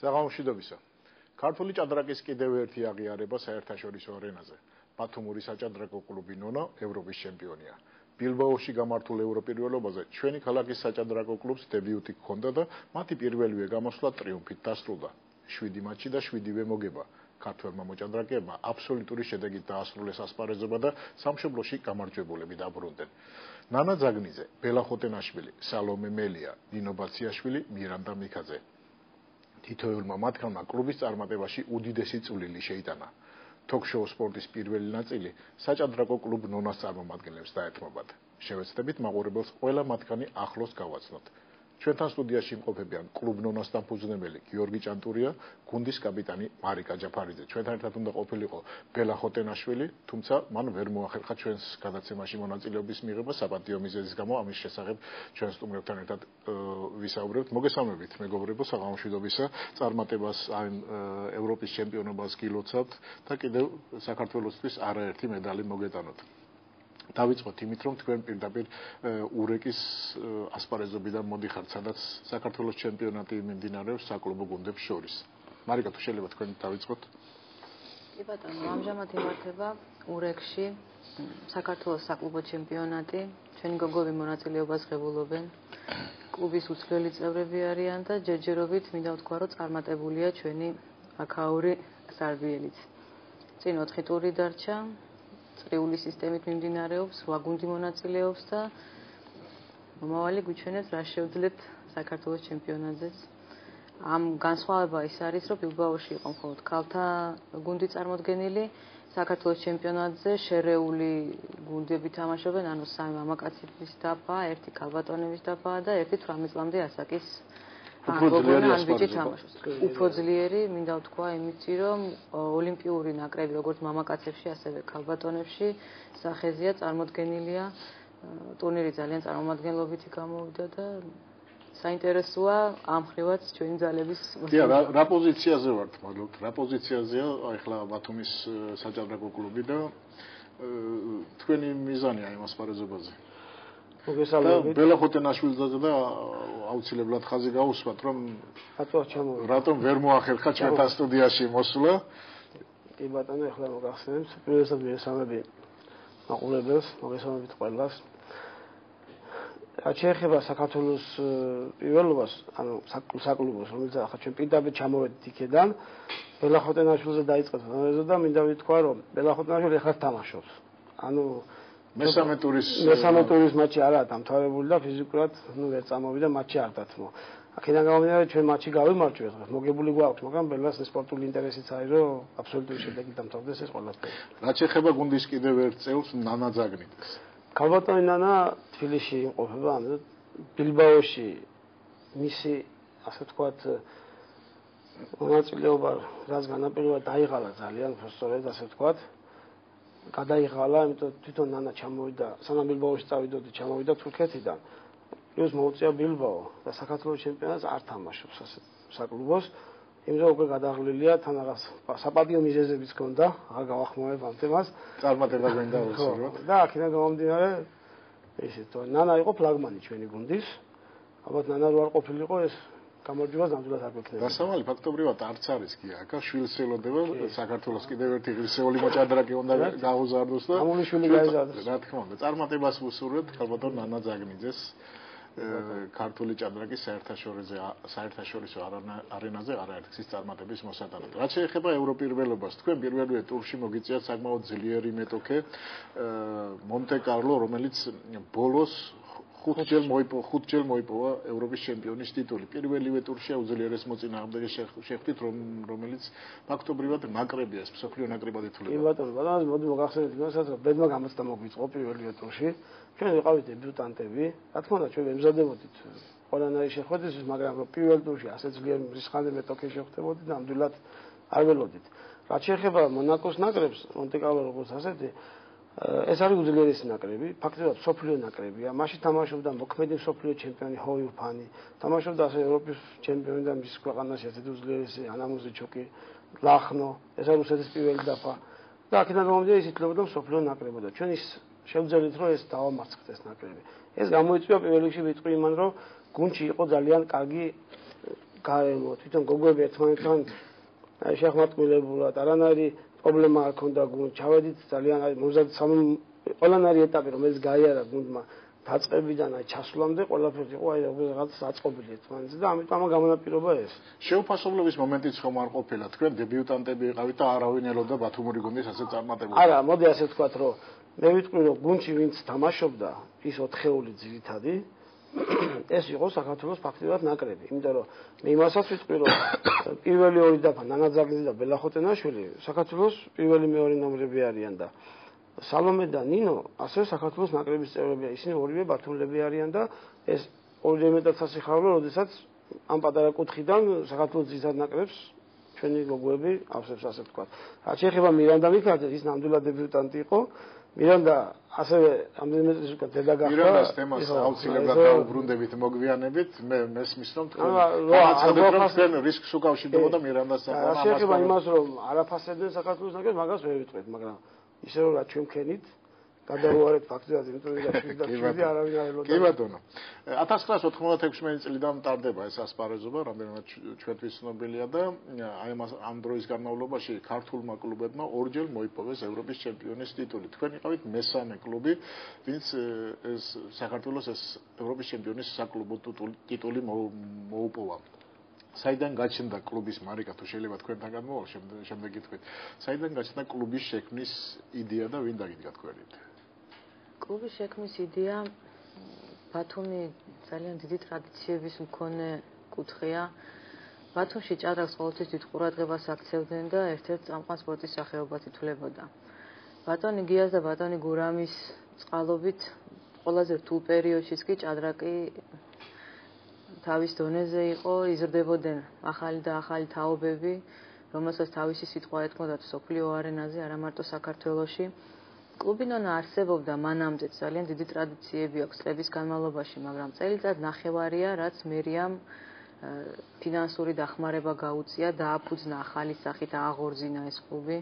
საღამოშიდობისა. ქართული ჭადრაკის კიდევ ერთი აღიარება საერთაშორისო არენაზე. ბათუმური საჭადრაკო კლუბი ნონა ევროპის ჩემპიონია. ბილბაოში გამართულ ევროპირველობაზე ჩვენი ქალაქის საჭადრაკო კლუბს დებიუტი ჰქონდა და მათი პირველივე გამოსვლა ტრიუმფით დასრულდა. 7 მატჩი და 7-ვე მოგება. ქართველმა მოჭადრაკეებმა აბსოლუტური შედეგით დაასრულეს ასპარეზობა და სამშობლოში გამარჯვებულები დაბრუნდნენ. ნანა ძაგნიძე, ბელა ხოტენაშვილი, სალომე მელია, ნინო ბაციაშვილი, მირანდა მიქაძე. თითოეულმა მათგანმა კლუბის წარმატებაში უდიდესი წვლილი შეიტანა. Talk-show სპორტის პირველი ნაწილი საჭადრაკო კლუბ ნონას წარმომადგენლებს დაეთმობათ. შევეცდებით მაყურებელს ყველა მათგანი ახლოს გავაცნოთ. ჩვენთან სტუდიაში იმყოფებიან კლუბ ნონას დამფუძნებელი გიორგი ჭანტურია, გუნდის კაპიტანი მარიკა ჯაფარიძე. ჩვენთან ერთად უნდა ყოფილიყო ბელა ხოტენაშვილი, თუმცა მან ვერ მოახერხა ჩვენს გადაცემაში მონაწილეობის მიღება საპატიო მიზეზის გამო. ამის შესახებ ჩვენ სტუმრებთან ერთად ვისაუბრებთ. მოგესალმებით, მეგობრებო, საღამოშიდობისა, წარმატებას ამ ევროპის ჩემპიონობას გილოცავთ და კიდევ საქართველოსთვის არაერთი მედალი მოგეტანოთ. დავიწყოთ იმით, რომ თქვენ პირდაპირ ურეკის ასპარეზობიდან მოდიხართ, სადაც საქართველოს ჩემპიონატი მიმდინარეობს საკლუბო გუნდებს შორის. მარიკა, თუ შეიძლება თქვენ დავიწყოთ? კი ბატონო, ამჟამად იმართება ურეკში საქართველოს საკლუბო ჩემპიონატი. ჩვენი გოგოები მონაწილეობას ღებულობენ. კლუბის უცვლელი წევრები არიან და ჯერჯერობით მინდა ვთქვა, რომ წარმატებულია ჩვენი აქაური სარბიელიც. წინ 4 ტური დარჩა. წრიული სისტემით მიმდინარეობს, 8 გუნდი მონაწილეობს და მომავალი გვიჩვენებს რა შევძლებთ საქართველოს ჩემპიონატზეც. ამ განსხვავება ის არის, რომ ბილბაოში იყო მხოლოდ ქალთა გუნდი წარმოდგენილი, საქართველოს ჩემპიონატზე შერეული გუნდები თამაშობენ, ანუ 3 მამაკაცების დაბა, 1 ქალბატონების დაბა და 1 18 წლამდე ასაკის უფრო ძლიერი, მინდა ვთქვა იმით, რომ ოლიმპიური ნაკრები როგორც მამაკაცებში, ასევე ქალბატონებში სახეზია წარმოდგენილია. ტურნირი ძალიან წარმომადგენლობითი გამოვიდა და საინტერესოა ამ ხრივაც ჩვენი ძალების. რა პოზიციაზე ვართ, მადლობთ. რა პოზიციაზეა ახლა ბათუმის საჭადრაკო კლუბი და თქვენი მიზანია იმ ასპარეზობაზე? მოგესალმებით. ბელა ხოტენაშვილიძე და აუცილებლად ხაზი გაუსვათ, რომ რატომ ვერ მოახერხა ჩვენთან სტუდიაში მოსვლა? კი ბატონო, ახლა მოგახსენებთ. პირველად მიესალმები მაყურებელს, მოგესალმებით ყველას. რაც შეეხება საქართველოს პირველობას, ანუ საკლუბოს, რომელიც ახლა ჩვენ პირდაპირ ჩამოვედით იქედან, ბელა ხოტენაშვილზე დაიწყეთ ასპარეზობა და მინდა ვთქვა, რომ ბელა ხოტენაშვილი ახლა თამაშობს. ანუ მესამე ტურის მატჩი არაა დამთავრებული და ფიზიკურად ვერ წამოვიდა მატჩი არ დათმო. აქედან გამომდინარე ჩვენ მატჩი გავიმარჯვეთ, მოგებული გვაქვს, მაგრამ ბელას სპორტული ინტერესიც არის, რომ აბსოლუტური შედეგი დამთავრდეს ეს ყველაფერი. რაც შეეხება გუნდის კიდევ ერთ წევრს, ნანა ძაგნიძეს. ქალბატონი ნანა თბილისში იმყოფება, ანუ ბილბაოში მისი, ასე ვთქვათ, მონაწილეობა რაც განაპირობა დაიღალა ძალიან, სწორედ ასე ვთქვათ. გადაიღალა, იმიტომ თვითონ ნანა ჩამოვიდა, სანამ ბილბაოში წავიდოდი, ჩამოვიდა თურქეთიდან. პლუს მოუწია ბილბაო და საქართველოს ჩემპიონატს არ თამაშობს ასე საკლუბოს. იმდენ უკვე გადაღლილია, თან რაღაც საპატიო მიზეზებიც ჰქონდა, აღარ გავახმოვებ ამ თემას. წარმატება გვინდა უსურვოთ. და აქედან გამომდინარე, ისე თუ ნანა იყო ფლაგმანი ჩვენი გუნდის. ალბათ ნანა რო არ ყოფილიყო ეს გამარჯვებას ნამდვილად არ გვექნებოდა. დასამალი ფაქტობრივად არც არის კი აქ შვილს ელოდება საქართველოს კიდევ ერთი ღირსეული მოჭადრაკე უნდა გაუზარდოს და ამოლიშვილი გაიზარდოს. რა თქმა უნდა, წარმატებას ვუსურვებთ ქალბატონ ნანა ძაგნიძეს ქართული ჭადრაკის საერთაშორისო არენაზე არაერთგზის წარმატების მოსატანად. რაც შეეხება ევროპირველობას, თქვენ პირველივე ტურში მოგიწიათ საკმაოდ ძლიერი მეტოქე მონტე-კარლო, რომელიც ბოლოს 5 ჯერ მოიპოვა ევროპის ჩემპიონის ტიტული. პირველივე ტურში აუძლიერეს მოწინააღმდეგე შეხვდით, რომელიც ფაქტობრივად ნაკრებია, მსოფლიო ნაკრებად ითვლება. კი ბატონო, მოდი მოგახსენებთ იმასაც, რომ ბედმა გამოცდა მოგვიწყო პირველივე ტურში. ჩვენ ვიყავით დებიუტანტები, რა თქმა უნდა, ჩვენ ემზადებოდით ყველანაირი შეხვედრისთვის, მაგრამ რომ პირველ ტურში ასე ძლიერ მრისხანე მეტოქე შეხვდებოდით, ნამდვილად არ ველოდით. რაც შეეხება მონაკოს ნაკრებს, მონტე-კარლო როგორც ასეთი, ეს არის უძლიერესი ნაკრები, ფაქტობრივად მსოფლიო ნაკრებია. მაშინ თამაშობდა მოქმედი მსოფლიო ჩემპიონი ჰოიუფანი, თამაშობდა ასე ევროპის ჩემპიონი და მის ქვეყანაში ასეთი უძლიერესი ანამუზიჩოკი, ლახნო, ეს არის რუსეთის პირველი დაფა. და აქედან გამომდინარე ის ითვლებოდა მსოფლიო ნაკრებად. ჩვენ ის შევძელით, რომ ეს დავამარცხოთ ეს ნაკრები. ეს გამოიწვია პირველ რიგში ვიტყვი იმან, რომ გუნდში იყო ძალიან კარგი გარემო, თვითონ გოგოები ერთმანეთთან შეხმატკილებულად, არანაირი პრობლემა არ ქონდა გუნდს. ჩავედით ძალიან ყველანაირი ეტაპი, რომელიც გაიარა გუნდმა დაწყებიდან ჩასვლამდე, ყველაფერი იყო რაღაც აწყობილი ერთმანეთზე და ამიტომ ამ გამონაპირობა ეს. შეუფასებლობის მომენტიც ხომ არ ყოფილა, თქვენ დებიუტანტები იყავით და არავინ ელოდა ბათუმური გუნდის ასე წარმატებულს. არა, მოდი ასე ვთქვათ, რომ მე ვიტყვი, რომ გუნდში ვინც თამაშობდა, ის 4-ეული ძირითადი, ეს იყო საქართველოს ფაქტიურად ნაკრები, იმიტომ რომ მე იმასაც ვიტყვი, რომ პირველი ორი დაფა ნანაძაგლიძე და ბელახოტენაშვილი საქართველოს პირველი მეორე ნომრები არიან და სალომე და ნინო ასევე საქართველოს ნაკრების წევრებია, ისინი ორივე ბათუმელები არიან და ეს ორი მეტად სასიხარულო, როდესაც ამ პატარა კუთხიდან საქართველოს ძირითად ნაკრებს ჩვენი გოგოები ავსებს ასე ვთქვათ. რაც შეეხება მირანდა მიქაძეს, ის ნამდვილად დებიუტანტი იყო. მირანდა ასევე ამდენიმე წლის უკან დედა გახდა. მირანდას თემას აუცილებლად დაუბრუნდებით, მოგვიანებით. მე მესმის რომ თქვენ განაცხადეთ, რომ თქვენ რისკს უკავშირდებოდა მირანდას საყვარელს. რაც შეეხება იმას, რომ არაფასებდნენ საქართველოს ნაკრებს, მაგას ვერ ვიტყვით, მაგრამ ისე რომ რაც ჩვენ ვქენით, გადავუარეთ ფაქტიურად, იმიტომ რომ შვიდი არავინ არ ელოდა. კი ბატონო. 1996 წლიდან მტარდება ეს ასპარეზობა, რამდენადაც ჩვენთვის ცნობილია და აი ამ დროის განმავლობაში ქართულმა კლუბებმა ორჯერ მოიპოვეს ევროპის ჩემპიონის ტიტული. თქვენ იყავით მესამე კლუბი, ვინც ეს საქართველოს ეს ევროპის ჩემპიონის საკლუბო ტიტული მოუპოვა. საიდან გაჩნდა კლუბის მარიკა, თუ შეიძლება თქვენთანგან მოვალ შემდეგი თქვით. საიდან გაჩნდა კლუბის შექმნის იდეა და ვინ დაგიდგა თქვენით? კლუბის შექმნის იდეა ბათუმი ძალიან დიდი ტრადიციების მქონე კუთხეა. ბათუმში ჭადრაკს ყოველთვის დიდ ყურადღებას აქცევდნენ და ერთ-ერთ წამყვან სპორტის სახეობად ითვლებოდა. ბატონი გიას და ბატონი გურამის წყალობით ყველაზე რთულ პერიოდშიც კი ჭადრაკი თავის დონეზე იყო, იზრდებოდნენ ახალი და ახალი თაობები, რომელსაც თავისი სიტყვა ეთმოდათ მსოფლიო არენაზე, არა მარტო საქართველოში. კლუბი ნონა არსებობდა მანამდე, ძალიან დიდი ტრადიციები აქვს წლების განმავლობაში, მაგრამ წელიწად ნახევარია, რაც მერიამ ფინანსური დახმარება გაუწია, დააფუძნა ახალი სახით, აღორძინა ეს კლუბი.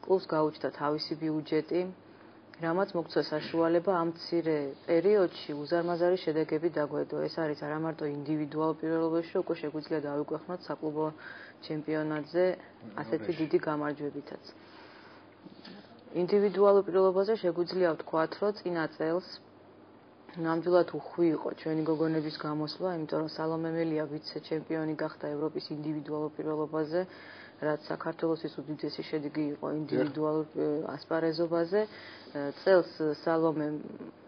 კლუბს გაუჩნდა თავისი ბიუჯეტი, რამაც მოგცვა საშუალება ამ მცირე პერიოდში უზარმაზარი შედეგები დაგვედო. ეს არის არა მარტო ინდივიდუალურ პიროვნებაში, უკვე შეგვიძლია დავიქვეყნოთ საკლუბო ჩემპიონატზე ასეთი დიდი გამარჯვებითაც. ინდივიდუალურ პიროვნებაზე შეგვიძლია ვთქვათ, რომ წინა წელს ნამდვილად უხვი იყო ჩვენი გოგონების გამოსვლა, იმიტომ რომ სალომე მელია ვიცე-ჩემპიონი გახდა ევროპის ინდივიდუალურ პიროვნებაზე, რაც საქართველოსის უდიდესი შედეგი იყო ინდივიდუალურ ასპარეზობაზე. წელს სალომემ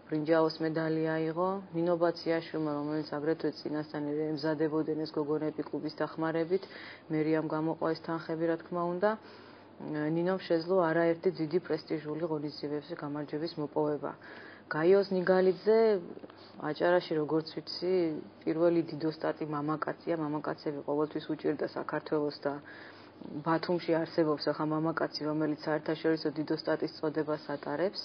ბრინჯაოს მედალი აიღო, ნინო ბაციაშვილმა, რომელიც აგრეთვე წინასწარ ემზადებოდნენ ეს გოგონები კლუბის დახმარებით, მერიამ გამოყვა ეს თანხები, რა თქმა უნდა. ნინომ შეძლო არაერთი დიდი პრესტიჟული ღონისძიებებზე გამარჯვების მოპოვება. გაიოს ნიგალიძე აჭარაში, როგორც ვიცი, პირველი დიდოსტატი მამაკაცია, მამაკაცები ყოველთვის უჭირდა საქართველოს და ბათუმში არსებობს ახლა მამაკაცი, რომელიც საერთაშორისო დიდოსტატის წოდებას ატარებს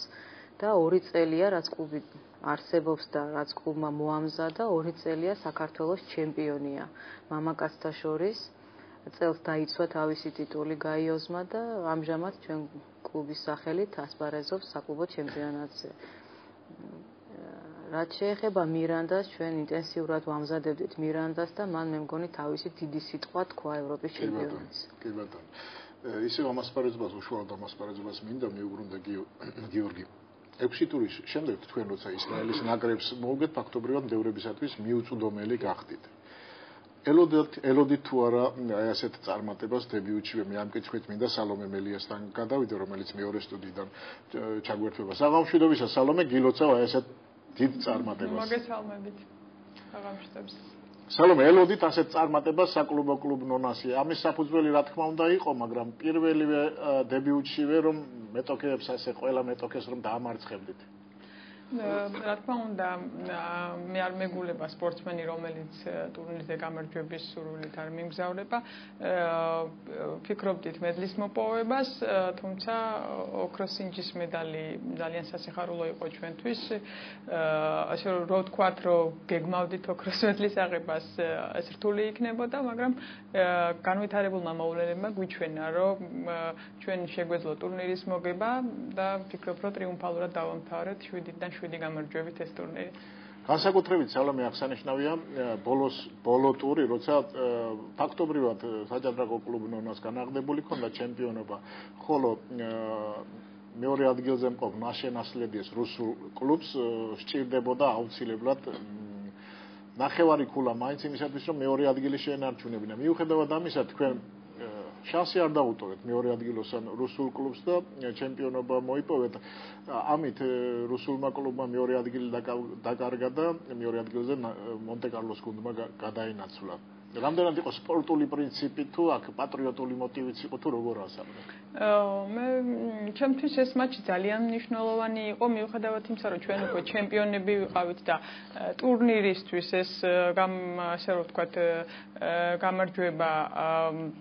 და 2 წელია, რაც კლუბი არსებობს და რაც კლუბმა მოამზადა, 2 წელია საქართველოს ჩემპიონია მამაკაცთა შორის. წელს დაიცვა თავისი ტიტული გაიოზმა და ამჟამად ჩვენ კლუბის სახელით ასპარეზობს საკლუბო ჩემპიონატზე. რაც შეეხება მირანდას, ჩვენ ინტენსიურად ვამზადებდით მირანდას და მან მე მგონი თავისი დიდი სიტყვა თქვა ევროპის ჩემპიონატზე. კი ბატონო. ისევ ამ ასპარეზობას, უშუალოდ ამ ასპარეზობას მინდა მიუბრუნდა გიორგი. 6 ტურის შემდეგ თქვენ როცა ისრაელის ნაკრებს მოუგეთ, ფაქტობრივად მდევრებისათვის მიუწვდომელი გახდით. ელოდით თუ არა აი ასეთ წარმატებას დებიუტში მე ამ კითხვით მინდა სალომე მელიასთან გადავიდე, რომელიც მეორე სტუდიიდან ჩაგვერთვება. საღამშვიდობისა სალომე, გილოცავ აი ასეთ დიდ წარმატებას. მოგესალმებით. საღამშვიდობს. სალომე, ელოდით ასეთ წარმატებას საკლუბო კლუბ ნონასი. ამის საფუძველი რა თქმა უნდა იყო, მაგრამ პირველივე დებიუტშივე რომ მეტოქეებს ასე ყველა მეტოქეს რომ დაამარცხებდით. რა თქმა უნდა, მე არ მეგულება სპორტსმენი, რომელიც ტურნირზე გამარჯვების სურვილით არ მიმგზავრება. ფიქრობდით მედლის მოპოვებას, თუმცა ოქროს სინჯის მედალი ძალიან სასიხარულო იყო ჩვენთვის. ასე რომ ვთქვათ, რომ გეგმავდით ოქროს მედლის აღებას, ეს რთული იქნებოდა, მაგრამ განვითარებულმა მოვლენებმა გვიჩვენა, რომ ჩვენ შეგვეძლო ტურნირის მოგება და ვფიქრობ, რომ ტრიუმფალურად დავამთავრეთ 7-დან 7 გამარჯვებით ეს ტურნირი. განსაკუთრებით სალომე აღსანიშნავია ბოლო ტური, როცა ფაქტობრივად საჭადრაკო კლუბ ნონას განაღდებული ქონდა ჩემპიონობა, ხოლო მეორე ადგილზე მყოფ ნაშენასლედიეს რუსულ კლუბს სჭირდებოდა აუცილებლად ნახევარი ქულა მაინც იმისათვის, რომ მეორე ადგილი შეენარჩუნებინა. მიუხედავად ამისა, თქვენ შანსი არ დაუტოვეთ მეორე ადგილოსან რუსულ კლუბს და ჩემპიონობა მოიპოვეთ. ამით რუსულმა კლუბმა მეორე ადგილი დაკარგა და მეორე ადგილზე მონტე-კარლოს გუნდმა გადაინაცვლა. რამდენად იყო სპორტული პრინციპი თუ აქ პატრიოტული მოტივიც იყო თუ როგორ ასაბდა? მე ჩემთვის ეს მატჩი ძალიან მნიშვნელოვანი იყო, მიუხედავად იმისა, რომ ჩვენ უკვე ჩემპიონები ვიყავით და ტურნირისთვის ეს ასე რომ ვთქვათ გამარჯვება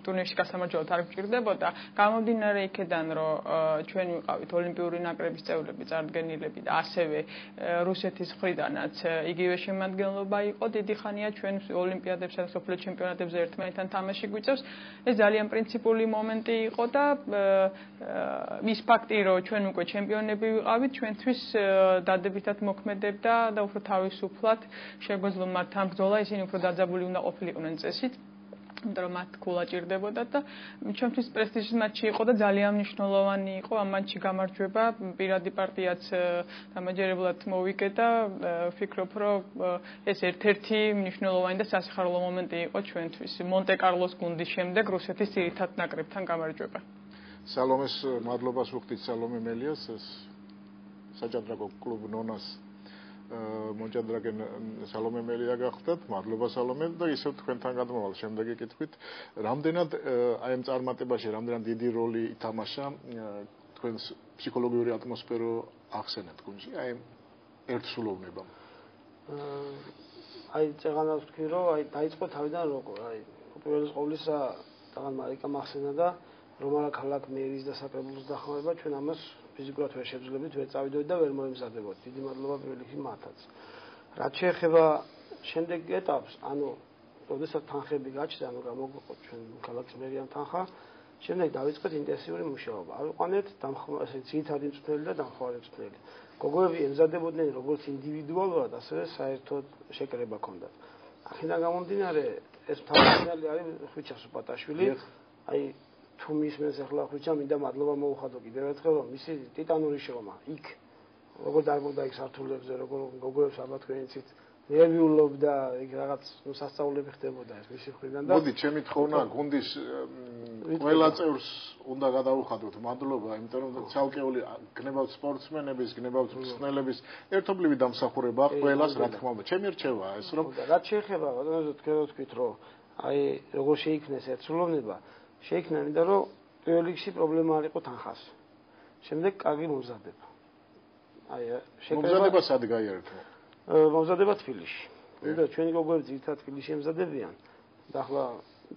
ტურნირში გასამარჯვებლად არ გჭირდებოდა. გამომდინარე იქედან, რომ ჩვენ ვიყავით ოლიმპიური ნაკრების წევრები, წარდგენილები და ასევე რუსეთის მხრიდანაც იგივე შემადგენლობა იყო, დიდი ხანია ჩვენ ოლიმპიადებსა და სოფლიო ჩემპიონატებზე ერთმანეთთან თამაში გვიწევს. ეს ძალიან პრინციპული მომენტი იყო და ის ფაქტი, რომ ჩვენ უკვე ჩემპიონები ვიყავით, ჩვენთვის დადებითად მოქმედებდა და უფრო თავისუფლად შეგვეძლო მათ ამ ბრძოლა, ისინი უფრო დაძაბული უნდა ყოფილიყვნენ წესით. იმიტომ რომ მათ ქულა ჭირდებოდა და ჩვენთვის პრესტიჟის მატჩი იყო და ძალიან მნიშვნელოვანი იყო ამ მატჩში გამარჯვება. პირადი პარტიაც დამაჯერებლად მოვიგე და ვფიქრობ, რომ ეს ერთ-ერთი მნიშვნელოვანი და სასიხარულო მომენტი იყო ჩვენთვის. მონტე-კარლოს გუნდის შემდეგ რუსეთის ძირითად ნაკრებთან გამარჯვება. სალომეს მადლობას ვუხდით სალომე მელიას, საჭადრაკო კლუბ ნონას მოჭადრაკე სალომე მელია გახდათ. მადლობა სალომე და ისევ თქვენთან გადმოვალ შემდეგი კითხვით. რამდენად აი ამ წარმატებაში რამდენად დიდი როლი ითამაშა თქვენს ფსიქოლოგიური ატმოსფერო ახსენეთ გუნდში აი ერთსულოვნებამ? აი წეღანას ვთქვი, რომ აი დაიწყო თავიდან როგორ აი უპირველეს ყოვლისა თაღან მარიკა ახსენა და რომალა ქალაქ მერის და საკრებულოს დახმარება ჩვენ ამას ფიზიკურად ვერ შევძლებდით, ვერ წავიდოდით და ვერ მოემზადებოდით. დიდი მადლობა პირველ რიგში მათაც. რაც შეეხება შემდეგ ეტაპს, ანუ როდესაც თანხები გაჩნდა, ანუ გამოგვიყო ჩვენ ქალაქის მერიან თანხა, შემდეგ დავიწყეთ ინტენსიური მუშაობა. ავიყვანეთ ესე ძირითადი მწვრთნელი და დამხმარე მწვრთნელი. გოგოები ემზადებოდნენ როგორც ინდივიდუალურად, ასევე საერთოდ შეკრება ჰქონდათ. აქედან გამომდინარე, ეს თავმჯდომარე არის ხვიჩა სუპატაშვილი. აი თუ მისმენს ახლა ხვიჩა მინდა მადლობა მოუხადო კიდევ ერთხელ, რომ მისი ტიტანური შრომა იქ როგორ დარბობდა იქ სართულებზე, როგორ გოგოებს ალბათ თქვენ იცით ნერვიულობდა, იქ რაღაც სასწაულები ხდებოდა ეს მისი მხრიდან და მოდი ჩემი თხოვნა გუნდის ყველა წევრს უნდა გადაუხადოთ მადლობა, იმიტომ რომ ცალკეული გნებავთ სპორტსმენების, გნებავთ მწვრთნელების ერთობლივი დამსახურება ყველას რა თქმა უნდა. ჩემი რჩევაა ეს რომ რაც შეეხება თქვენ ვთქვით რომ აი როგორ შეიქმნეს ერთსულოვნება შეიქმნა იმიტომ რომ პირველ რიგში პრობლემა არ იყო თანხას. შემდეგ კარგი მომზადება. აი მომზადება სად გაიერთო? მომზადება თბილისში. და ჩვენი გოგოები ძირითადად თბილისში ემზადებიან. და ახლა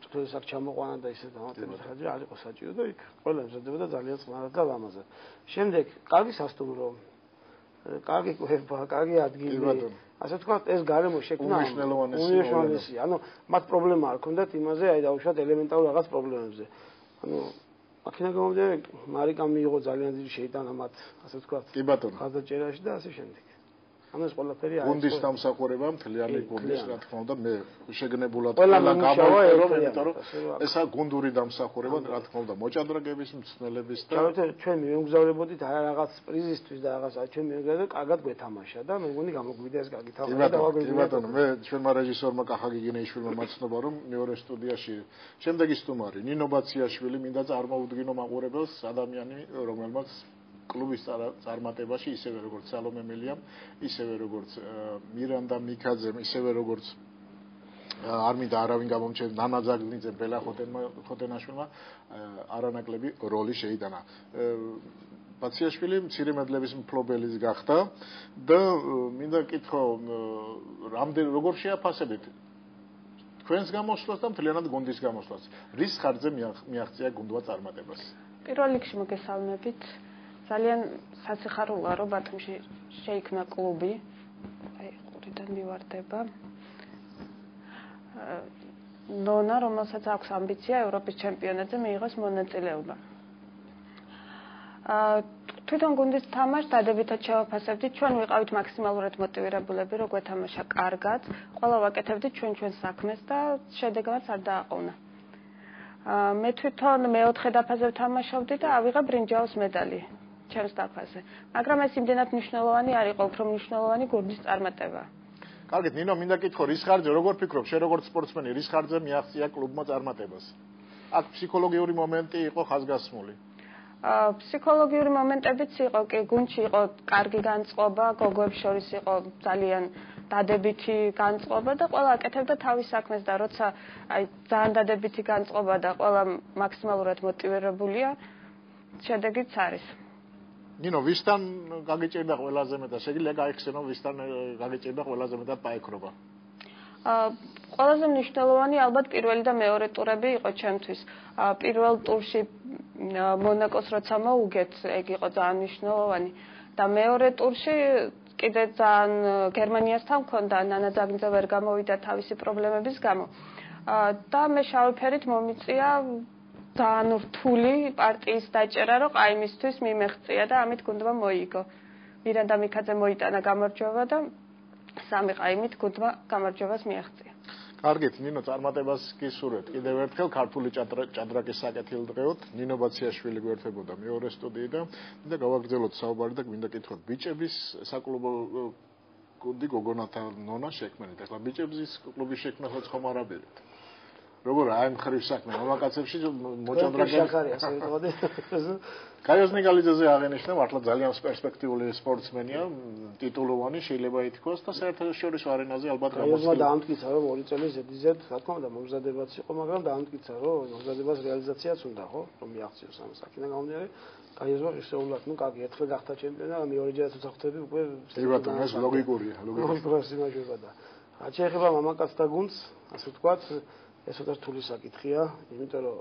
თვითონაც აქ ჩამოყვანა და ისე დამატებით ხაჭი არ იყო საჭირო და იქ ყველა ემზადებოდა ძალიან წყნარად და ლამაზად. შემდეგ კარგი სასტუმრო, კარგი კვება, კარგი ადგილი. ასე ვთქვათ, ეს გარემო შექმნა უმნიშვნელოვანესი. ანუ მათ პრობლემა არ ქონდათ იმაზე, აი დაუშვათ ელემენტარულ რაღაც პრობლემებზე. ანუ აქედან გამომდინარე, მარიკამ მიიღო ძალიან დიდი შეიტანა მათ, ასე ვთქვათ, ხაზაჭერაში და ასე შემდეგ. ანუ ეს ყველაფერი არის გუნდის დამსახურება, მთლიანი გუნდის, რა თქმა უნდა, მე შეგნებულად ყველა გამოვწერო, იმიტომ რომ ესა გუნდური დამსახურება, რა თქმა უნდა, მოჭადრაკეების, მწვრთნელების და ჩვენ მივემგზავრებოდით არა რაღაც პრიზისთვის და რაღაც ჩვენ მივემგზავრებოდით და კარგად გვეთამაშა და მე მგონი გამოგვიდა ეს კარგი თამაში და კი ბატონო, მე ჩვენმა რეჟისორმა კახა გიგინეიშვილმა მაცნობა რომ მეორე სტუდიაში შემდეგი სტუმარი ნინო ბაციაშვილი მინდა წარმოვუდგინო მაყურებელს ადამიანი რომელმაც კლუბის წარმატებაში ისევე როგორც სალომე მელიამ, ისევე როგორც მირანდა მიქაძემ, ისევე როგორც არ მინდა არავინ გამომჩნდეს ნანა ზაგნიძემ, ბელა ხოტენაშვილმა არანაკლები როლი შეიტანა. ბაციაშვილი მცირე მედლების მფლობელის გახდა და მინდა კითხო, როგორ შეაფასებით თქვენს გამოსვლას და მთლიანად გუნდის გამოსვლას? რის ხარჯზე მიაღწია გუნდმა წარმატებას? პირველ რიგში მოგესალმებით. ძალიან სასიხარულოა რომ ბათუმში შეიქმნა კლუბი. აი, ყურიდან მივარდება. ნონა, რომელსაც აქვს ამბიცია ევროპის ჩემპიონატზე მიიღოს მონაწილეობა. თვითონ გუნდის თამაშს დადებითად შევაფასებდით, ჩვენ ვიყავით მაქსიმალურად მოტივირებულები, რომ გვეთამაშა კარგად, ყველა ვაკეთებდით ჩვენ საქმეს და შედეგმაც არ დააყოვნა. მე თვითონ მეოთხე დაფაზე ვთამაშობდი და ავიღე ბრინჯაოს медаლი ჩემს დაფაზე. მაგრამ ეს იმდენად მნიშვნელოვანი არ იყო, უფრო მნიშვნელოვანი გუნდის წარმატება. კარგით, ნინო, მინდა კითხო, რის ხარჯზე, როგორ ფიქრობ, შენ როგორც სპორტსმენი, რის ხარჯზე მიაღწია კლუბმა წარმატებას? აქ ფსიქოლოგიური მომენტი იყო ხაზგასმული. ფსიქოლოგიური მომენტებიც იყო, კი, გუნდში იყო კარგი განწყობა, გოგოებს შორის იყო ძალიან დადებითი განწყობა და ყველა აკეთებდა თავის საქმეს და როცა აი ძალიან დადებითი განწყობა და ყველა მაქსიმალურად მოტივირებულია, შედეგიც არის. ნინო, ვისთან გაგიჭირდა ყველაზე მეტად? შეგიძლია გაიხსენო, ვისთან გაგიჭირდა ყველაზე მეტად პაექრობა? ყველაზე მნიშვნელოვანი ალბათ პირველი და მეორე ტურები იყო ჩემთვის. პირველ ტურში მონაკოს როცა მოუგეთ, ეგ იყო ძალიან მნიშვნელოვანი და მეორე ტურში კიდე ძალიან გერმანიასთან მქონდა, ნანა ძაგნიძე ვერ გამოვიდა თავისი პრობლემების გამო. და მე შავი ფერით მომიწია ძალიან რთული პარტიის დაჭერა, რომ ყაიმისთვის მიმეღწია და ამით გუნდმა მოიგო. მირანდა მიქაძე მოიტანა გამარჯვება და სამი ყაიმით გუნდმა გამარჯვებას მიაღწია. კარგით, ნინო, წარმატებას გისურვებთ. კიდევ ერთხელ ქართული ჭადრაკის საკეთილდღეოდ ნინო ბაციაშვილი გვერდებოდა მეორე სტუდიიდან და გავაგრძელოთ საუბარი და გვინდა კითხოთ ბიჭების საკლუბო გუნდი გოგონათა ნონა შექმნით. ახლა ბიჭების კლუბის შექმნასაც ხომ არ აბერეთ. როგორ აი მხრივ საქმე მამაკაცებში მოჭადრაკე შახარია საერთოდ. კაიოს ნიგალიძეზე აღენიშნა, მართლა ძალიან პერსპექტიული სპორტსმენია, ტიტულოვანი შეიძლება ითქვას და საერთაშორისო არენაზე ალბათ გამოსულა. დაამტკიცა რომ 2 წელი ზედიზედ, რა თქმა უნდა, მომზადებაც იყო, მაგრამ დაამტკიცა რომ მომზადებას რეალიზაციაც უნდა, ხო? რომ მიაღწიოს ამ საკითხიდან გამომდინარე. კაიოსმა ისეულად, ну, კარგი, ერთხელ გახდა ჩემპიონი და მეორეჯერაც უცხოთები უკვე კი ბატონო, ეს ლოგიკურია, ლოგიკური სიმაჯობა და რაც შეეხება მამაკაცთა გუნდს, ასე ვთქვათ, ეს უბრალოდ რთული საკითხია, იმიტომ რომ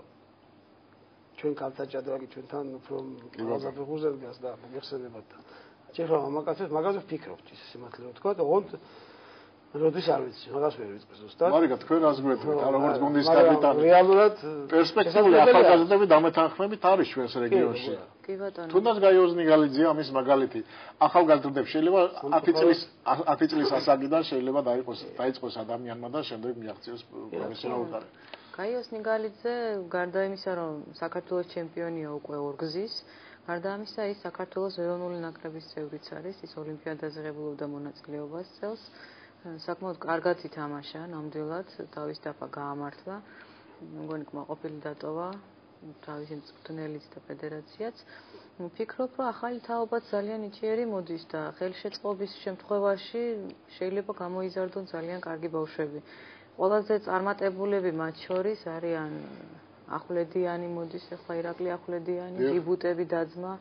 ჩვენ ქალთა ჭადრაკი ჩვენთან უფრო გაზაფხულზე დგას და მოგეხსენებათ და შეიძლება მამაკაცებს მაგაზე ვფიქრობთ ის სიმართლე რომ თქვა და ოღონდ როდის არ ვიცი მაგას ვერ ვიწყე ზუსტად მარიგა თქვენ რას გვეთქვით როგორც გუნდის კაპიტანი რეალურად პერსპექტიული ახალგაზრდები დამეთანხმებით არის ჩვენს რეგიონში კი ბატონო თუნდაც კაიოს ნიგალიძე ამის მაგალითი ახალგაზრდებს შეიძლება 10 წლის ასაკიდან შეიძლება დაიწყოს ადამიანმა და შემდეგ მიაღწიოს პროფესიონალურ კარიერას კაიოს ნიგალიძე გარდა იმისა რომ საქართველოს ჩემპიონია უკვე ორგზის გარდა ამისა ის საქართველოს ეროვნული ნაკრების წევრიც არის ის ოლიმპიადაზე ღებულობდა მონაწილეობას წელს საკმაოდ კარგად ითამაშა ნამდვილად თავის დაფა გაამართლა მგონი კმაყოფილი დატოვა თავისი მწვრთნელიც და ფედერაციაც ვფიქრობ რომ ახალი თაობაც ძალიან იჭიერი მოდის და ხელშეწყობის შემთხვევაში შეიძლება გამოიზარდონ ძალიან კარგი ბავშვები ყველაზე წარმატებულები მათ შორის არიან ახვლედიანი მოდის ახლა ირაკლი ახვლედიანი ჯიბუტები დაძმა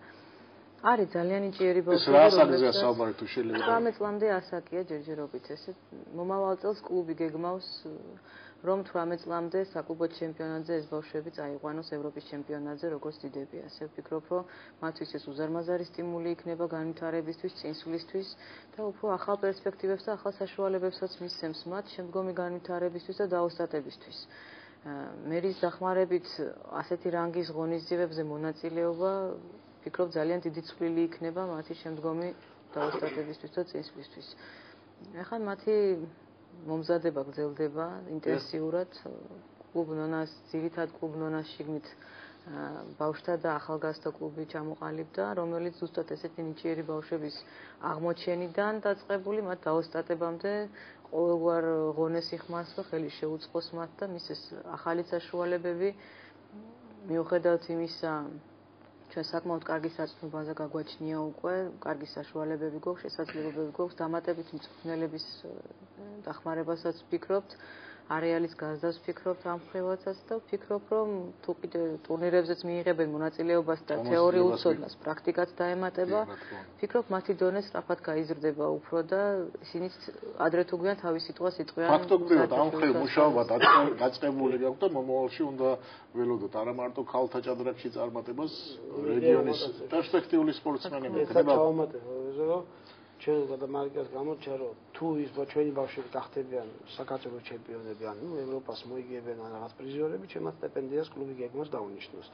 არის ძალიან იჭიერი ბავშვები ეს რა ასაკზეა საუბარი თუ შეიძლება 18 წლამდე ასაკია ჯერჯერობით ესე მომავალ წელს კლუბი გეგმავს რომ 18 წლამდე საკლუბო ჩემპიონატზე ეს ბავშვები წაიყვანოს ევროპის ჩემპიონატზე როგორც დიდები ასე ვფიქრობ რომ მათთვის ეს უზარმაზარი სტიმული იქნება განვითარებისთვის წინსვლისთვის და უფრო ახალ პერსპექტივებს და ახალ საშუალებებსაც მისცემს მათ შემდგომი განვითარებისთვის და დაოსტატებისთვის მერის დახმარებით ასეთი რანგის ღონისძიებებზე მონაწილეობა ვფიქრობ ძალიან დიდი წვლილი იქნება მათი შემდგომი დაოსტატებისთვის და წინსვლისთვის ახლა მათი მომზადება გრძელდება ინტენსიურად კლუბ ნონას ძირითად კლუბ ნონას შიგნით ბავშვთა და ახალგაზრდა კლუბი ჩამოყალიბდა რომელიც ზუსტად ესეთი ნიჭიერი ბავშვების აღმოჩენიდან დაწყებული მათ დაოსტატებამდე ყოველგვარ ღონეს იხმარს და ხელი შეუწყოს მათ და მის ეს ახალი საშუალებები მიუხედავად იმისა ჩვენ საკმაოდ კარგი საწმობაზე გაგვაჩნია უკვე, კარგი საშუალებები გვაქვს, შესაძლებლობები გვაქვს, დამატებით მწვრთნელების დახმარებასაც ვფიქრობთ, არეალის გაზრდას ვფიქრობთ ამ მხრივაცაც და ვფიქრობ, რომ თუ კიდე ტურნირებზეც მიიღებენ მონაწილეობას და თეორიულ ცოდნას პრაქტიკაც დაემატება, ვფიქრობ მათი დონე სწრაფად გაიზრდება უფრო და ისინიც ადრე თუ გვიან თავის სიტყვას იტყვიან. ფაქტობრივად ამ მხრივ მუშაობა დაწყებული გაქვს და მომავალში უნდა ველოდოთ არა მარტო ქალთა ჭადრაკში წარმატებას რეგიონის პერსპექტიული სპორტსმენები ხდება. ჩვენ გადამარგებას გამოჩა რომ თუ ის ჩვენი ბავშვები გახდებიან საქართველოს ჩემპიონები ან ევროპას მოიგებენ ან რაღაც პრიზიორები, ჩემს სტიპენდიას კლუბი გეგმავს დაუნიშნოს.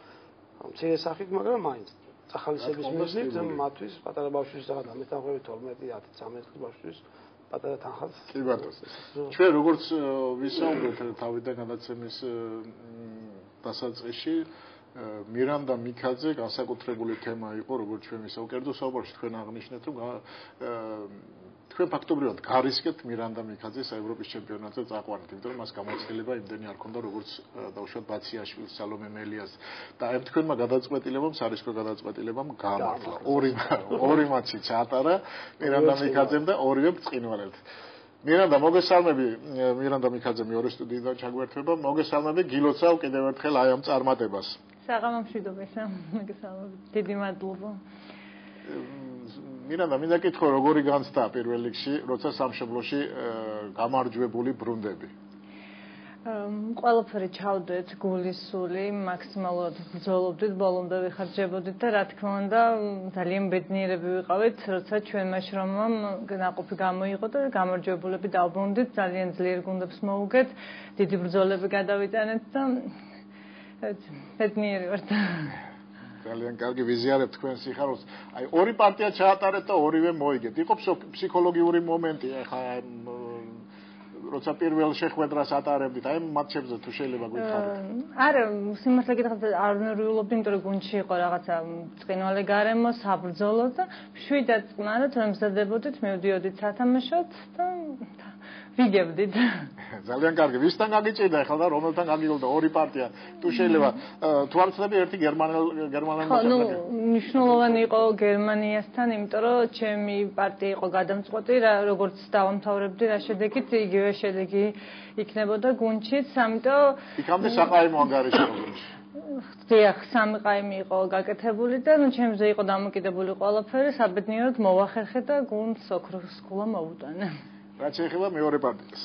მცირე სახით, მაგრამ მაინც წახალისების მიზნით მათთვის პატარა ბავშვების რაღაც ამეთანხმებით 12-13 ბავშვის პატარა თანხას. კი ბატონო. ჩვენ როგორც ვისაუბრეთ თავიდან გადაცემის დასაწყისში მირანდა მიქაძე განსაკუთრებული თემა იყო, როგორც ჩვენ ვისაუბრეთ, კერძო საუბარში თქვენ აღნიშნეთ, რომ თქვენ ფაქტობრივად გარისკეთ მირანდა მიქაძეს ევროპის ჩემპიონატზე წაყვანით, იმიტომ რომ მას გამოცდილება იმდენი არ ქონდა, როგორც დავუშვათ ბაციაშვილს, სალომე მელიას და ამ თქვენმა გადაწყვეტილებამ, სარისკო გადაწყვეტილებამ გაამართლა. ორი მატჩი ჩაატარა მირანდა მიქაძემ და ორივე ბრწყინვალედ. მირანდა მოგესალმები, მირანდა მიქაძე მეორე სტუდიიდან ჩაგვერთვება, მოგესალმები, გილოცავ კიდევ ერთხელ აი ამ წარმატებას. საღამომშვიდობისა, მოგესალმებით, დიდი მადლობა. მირანდა, მინდა კითხო, როგორი განცდა პირველ რიგში, როცა სამშობლოში გამარჯვებული ბრუნდები? ყველაფერი ჩავდეთ გულისული, მაქსიმალურად ბრძოლობდით, ბოლომდე ვიხარჯებოდით და რა თქმა უნდა, ძალიან ბედნიერები ვიყავით, როცა ჩვენმა შრომამ ნაყოფი გამოიღო და გამარჯვებულები დავბრუნდით, ძალიან ძლიერ გუნდებს მოუგეთ, დიდი ბრძოლები გადავიტანეთ და ბედნიერი ვართ. ძალიან კარგი ვიზიარებ თქვენ სიხარულს. აი ორი პარტია ჩაატარეთ და ორივე მოიგეთ. იყო ფსიქოლოგიური მომენტი, ახლა როცა პირველ შეხვედრას ატარებდით, აი მატჩებზე თუ შეიძლება გითხარით. არა, სიმართლე გითხრათ, არ ნერვიულობდი, იმიტომ რომ გუნდში იყო რაღაცა ბრწყინვალე გარემო, საბრძოლო და შვიდად წყნარად მზადდებოდით, მივდიოდით სათამაშოდ და ვიგებდით. ძალიან კარგი. ვისთან გაგიჭირდა ახლა და რომელთან გაგიგულდა ორი პარტია? თუ შეიძლება თუ არ ვცდები ერთი გერმანელი მოწესრიგე. მნიშვნელოვანი იყო გერმანიასთან, იმიტომ რომ ჩემი პარტია იყო გადამწყვეტი, როგორც დავამთავრებდი რა შედეგით, იგივე შედეგი იქნებოდა გუნდშიც, ამიტომ იქამდე საყაიმო ანგარიშებდა გუნდში. დიახ, სამი ყაიმი იყო გაკეთებული და ჩემზე იყო დამოკიდებული ყველაფერი, საბედნიეროდ მოვახერხე და გუნდს ოქროს ქულა მოვუტანე. რაც შეეხება მეორე პარტიას.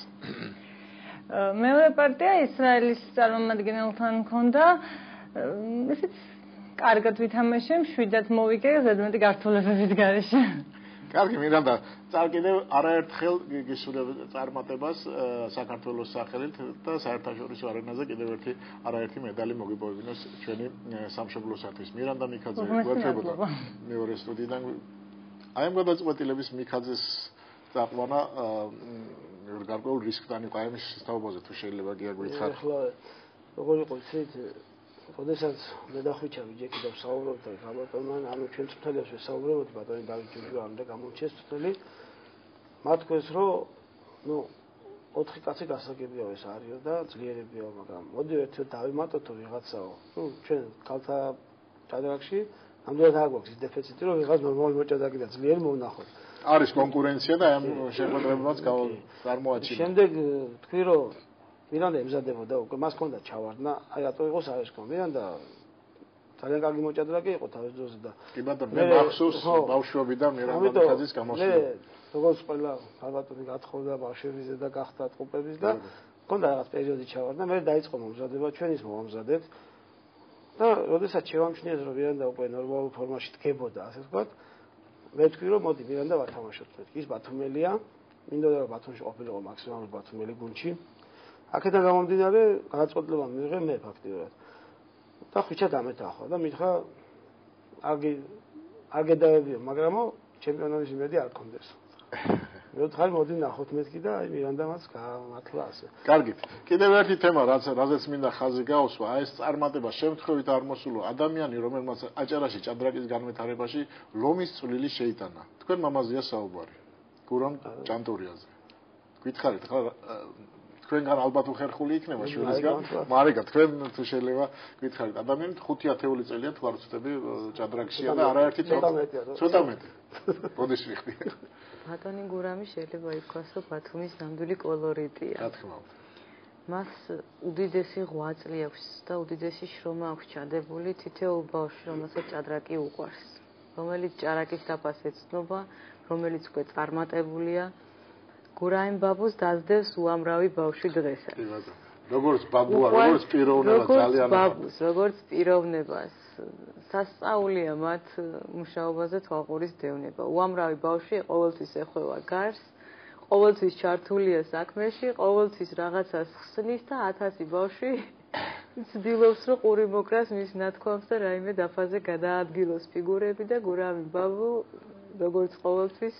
მეორე პარტია ისრაელის წარმომადგენელთან მქონდა, ისიც კარგად ვითამაშე, შვიდად მოვიგე, ზედმეტი გართულებებით გარეშე. კარგი, მირანდა, კიდევ არაერთხელ გისურვებ წარმატებას საქართველოს სახელით და საერთაშორისო არენაზე კიდევ არაერთი медаლი მოგიპოვებინოს ჩვენი სამშობლოსათვის. მირანდა მიქაძე გვერდებოდა მეორე სტუდიიდან. აი ამ გადაწყვეტილების მიქაძეს წაყვანა გარკვეულ რისკთან იყო, აი ამის თაობაზე თუ შეიძლება გიაგვითხარ. ახლა როგორ იყო იცით, როდესაც მე და ხვიჩავი ჯეკი და ვსაუბრობთ და გამოტოვნა, ანუ ჩვენ წუთელებს ვსაუბრობთ, ბატონი დავით ჯუჯუამდე გამოჩეს წუთელი. მათ თქვენს რომ ნუ 4 კაცი გასაგებია ეს არისო და ძლიერებია, მაგრამ მოდი ერთად დავიმატოთ ვიღაცაო. ნუ ჩვენ ქალთა ჭადრაკში ამდენად არ გვაქვს ის დეფიციტი, რომ ვიღაც ნორმალური მოჭადრაკე და ძლიერი მოვნახოთ. არის კონკურენცია და ამ შეხვედრებმაც წარმოაჩინა. შემდეგ თქვი რომ მირანდა ემზადებოდა უკვე მას ჰქონდა ჩავარდნა, აი რატო იყო საერთო მირანდა ძალიან კარგი მოჭადრაკე იყო თავის დროზე და კი ბატონო, მე მახსოვს ბავშვობიდან მირანდა მიქაძის გამოსვლა. როგორც ყველა ალბათი გათხოვდა ბავშვებზე და გახდა ტყუპების და ჰქონდა რაღაც პერიოდი ჩავარდნა, მე დაიწყო მომზადება, ჩვენ ის მომზადეთ და როდესაც შევამჩნიეთ რომ მირანდა უკვე ნორმალურ ფორმაში დგებოდა, ასე ვთქვათ, მე თქვი რომ მოდი მირანდა ვათამაშოთ მეთქი, ის ბათუმელია, მინდოდა რომ ბათუმში ყოფილიყო მაქსიმალურად ბათუმელი გუნდში. აქედან გამომდინარე, გადაწყვეტილება მიიღე მე ფაქტიურად. და ხვიჩა დამეთახვა და მითხრა არ გედავებიო, მაგრამ ჩემპიონობის იმედი არ გქონდეს. მე ვთქვი მოდი ნახოთ მეთქი და აი მირანდამაც გამართლა ასე. კარგით. კიდევ ერთი თემა, რაზეც მინდა ხაზი გაუსვა, აი ეს წარმატება შემთხვევით არ მოსულო ადამიანი, რომელმაც აჭარაში ჭადრაკის განვითარებაში ლომის წვლილი შეიტანა. თქვენ მამაზეა საუბარი. გურამ ჭანტურიაზე. გითხარით ხა თქვენგან ალბათ უხერხული იქნება შვილისგან, მაგრამ თქვენ თუ შეიძლება გითხარით, ადამიანი 5 ათეული წელია თუ არ ვცდები ჭადრაკშია და არაერთი ცოტა მეტი. ბოდიში ვიხდი. ბატონი გურამი შეიძლება ითქვას, რომ ბათუმის ნამდვილი კოლორიტია. რა თქმა უნდა. მას უდიდესი ღვაწლი აქვს და უდიდესი შრომა აქვს ჩადებული თითოეულ ბავშვს, რომელსაც ჭადრაკი უყვარს, რომელიც ჭარაკის დაფას ეცნობა, რომელიც უკვე წარმატებულია. გურაიმ ბაბუს დაძდევს უამრავი ბავშვი დღესაც. კი ბატონო. როგორც ბაბუა, როგორც პიროვნება ძალიან ბაბუს, როგორც პიროვნებას. სასწაულია მათ მუშაობაზე თვალყურის დევნება. უამრავი ბავშვი ყოველთვის ეხვევა გარს, ყოველთვის ჩართულია საქმეში, ყოველთვის რაღაცას ხსნის და 1000 ბავშვი ცდილობს რომ ყური მოკრას მის ნათქვამს და რაიმე დაფაზე გადაადგილოს ფიგურები და გურამი ბაბუ როგორც ყოველთვის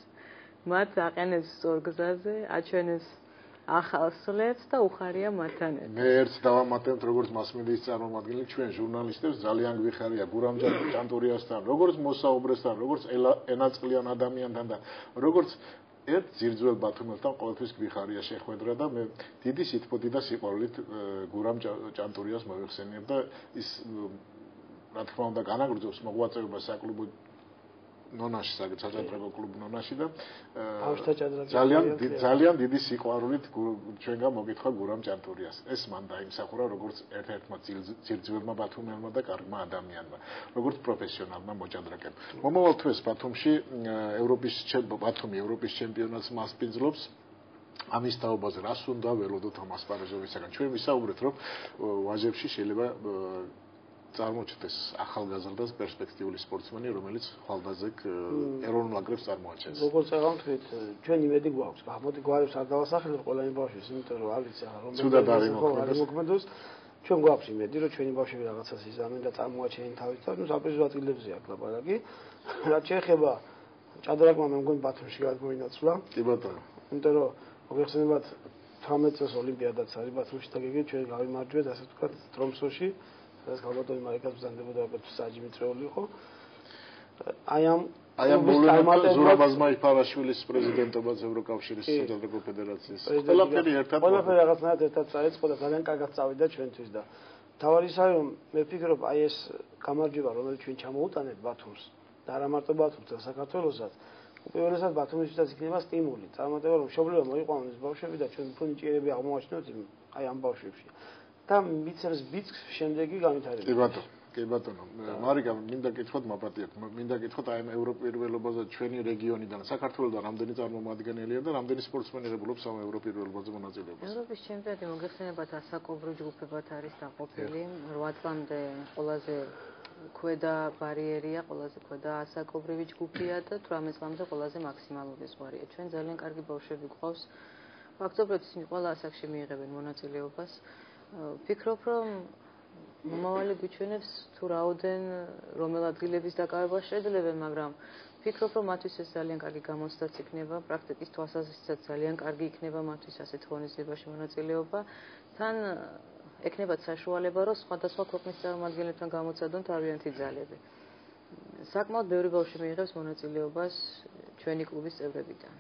მათ აყენებს სწორ გზაზე, აჩვენებს ახალ სლებს და უხარია მათთან. მე ერთს დავამატებთ როგორც მასმედიის წარმომადგენელი ჩვენ ჟურნალისტებს ძალიან გვიხარია გურამ ჭანტურიასთან, როგორც მოსაუბრესთან, როგორც ენაწყლიან ადამიანთან და როგორც ერთ ძირძველ ბათუმელთან ყოველთვის გვიხარია შეხვედრა და მე დიდი სითბოთი და სიყვარულით გურამ ჭანტურიას მოვიხსენიებ და ის რა თქმა უნდა განაგრძობს მოღვაწეობას საკლუბო ნონაში საჭადრაკო კლუბ ნონაში და ძალიან დიდი სიყვარულით ჩვენგან მოგითხა გურამ ჭანტურიას. ეს მან დაიმსახურა როგორც ერთ-ერთმა ძირძველმა ბათუმელმა და კარგმა ადამიანმა, როგორც პროფესიონალმა მოჭადრაკემ. მომავალ თვეს ბათუმში ბათუმი ევროპის ჩემპიონატს მასპინძლობს. ამის თაობაზე რას უნდა ველოდოთ ამ ასპარეზობისაგან? ჩვენ ვისაუბრეთ, რომ ვაჟებში შეიძლება წარმოჩნდეს ახალგაზრდა პერსპექტიული სპორტსმენი, რომელიც ხვალდაზეկ ეროვნულ ნაკრებს წარმოაჩენს. როგორც აღამთქვით, ჩვენ იმედი გვაქვს. გამოდი გვარებს არ დავასახელებ ყველა იმ ბავშვს, იმიტომ რომ არ ვიცი ახლა რომ მოქმედოს. ჩვენ გვაქვს იმედი, რომ ჩვენი ბავშვები რაღაცას იზამენ და წარმოაჩენენ თავის თავს, ნუ საპრიზო ადგილებზე აქ ლაპარაკი. რაც შეეხება ჭადრაკმა მე მგონი ბათუმში გადმოინაცვლა. კი ბატონო. იმიტომ რომ მოგეხსენებათ 18 წელს ოლიმპიადაც არის ბათუმში და გიგით ჩვენ გავიმარჯვეთ ასე ვთქვათ ტრომსოში. ეს გალბატონი მარიკას ბრძანდებოდა როგორც საჯიმიწრეული იყო. აი ამ მოვლენებთან ზურაბაზმა იფარაშვილის პრეზიდენტობაც ევროკავშირის საჯადრაკო ფედერაციის. ყველაფერი რაღაცნაირად ერთად წაიწყო და ძალიან კარგად წავიდა ჩვენთვის და თავარი ის არის რომ მე ვფიქრობ აი ეს გამარჯვება რომელიც ჩვენ ჩამოუტანეთ ბათუმს და არა მარტო ბათუმს და საქართველოსაც უპირველესად ბათუმისთვისაც იქნება სტიმული. წარმატება რომ მშობლებმა მოიყვანონ ეს ბავშვები და ჩვენ უფრო ნიჭიერები აღმოვაჩინოთ აი ამ ბავშვებში. და მიცემს ბიძგს შემდეგი განვითარება. კი ბატონო. მარიკა, მინდა გითხრათ მაპატიეთ, მინდა გითხრათ აი ამ ევროპირველობაზე ჩვენი რეგიონიდან საქართველოსთან რამდენი წარმომადგენელია და რამდენი სპორტსმენი ღებულობს ამ ევროპირველობაზე მონაწილეობას. ევროპის ჩემპიონატი მოგეხსენებათ ასაკობრივ ჯგუფებად არის დაყოფილი. 8 წლამდე ყველაზე ქვედა ბარიერია, ყველაზე ქვედა ასაკობრივი ჯგუფია და 18 წლამდე ყველაზე მაქსიმალური ზღვარია. ჩვენ ძალიან კარგი ბავშვები გვყავს. ფაქტობრივად ისინი ყველა ასაკში მიიღებენ მონაწილეობას. ვფიქრობ, რომ მომავალი გვიჩვენებს თუ რაოდენ რომელ ადგილების დაკავება შეძლებენ, მაგრამ ვფიქრობ, რომ მათთვის ეს ძალიან კარგი გამოცდაც იქნება, პრაქტიკის თვალსაზრისითაც ძალიან კარგი იქნება მათთვის ასეთ ღონისძიებაში მონაწილეობა. თან ექნებათ საშუალება, რომ სხვადასხვა ქვეყნის წარმომადგენლებთან გამოცადონ თავიანთი ძალები. საკმაოდ ბევრი ბავშვი მიიღებს მონაწილეობას ჩვენი კლუბის წევრებიდან.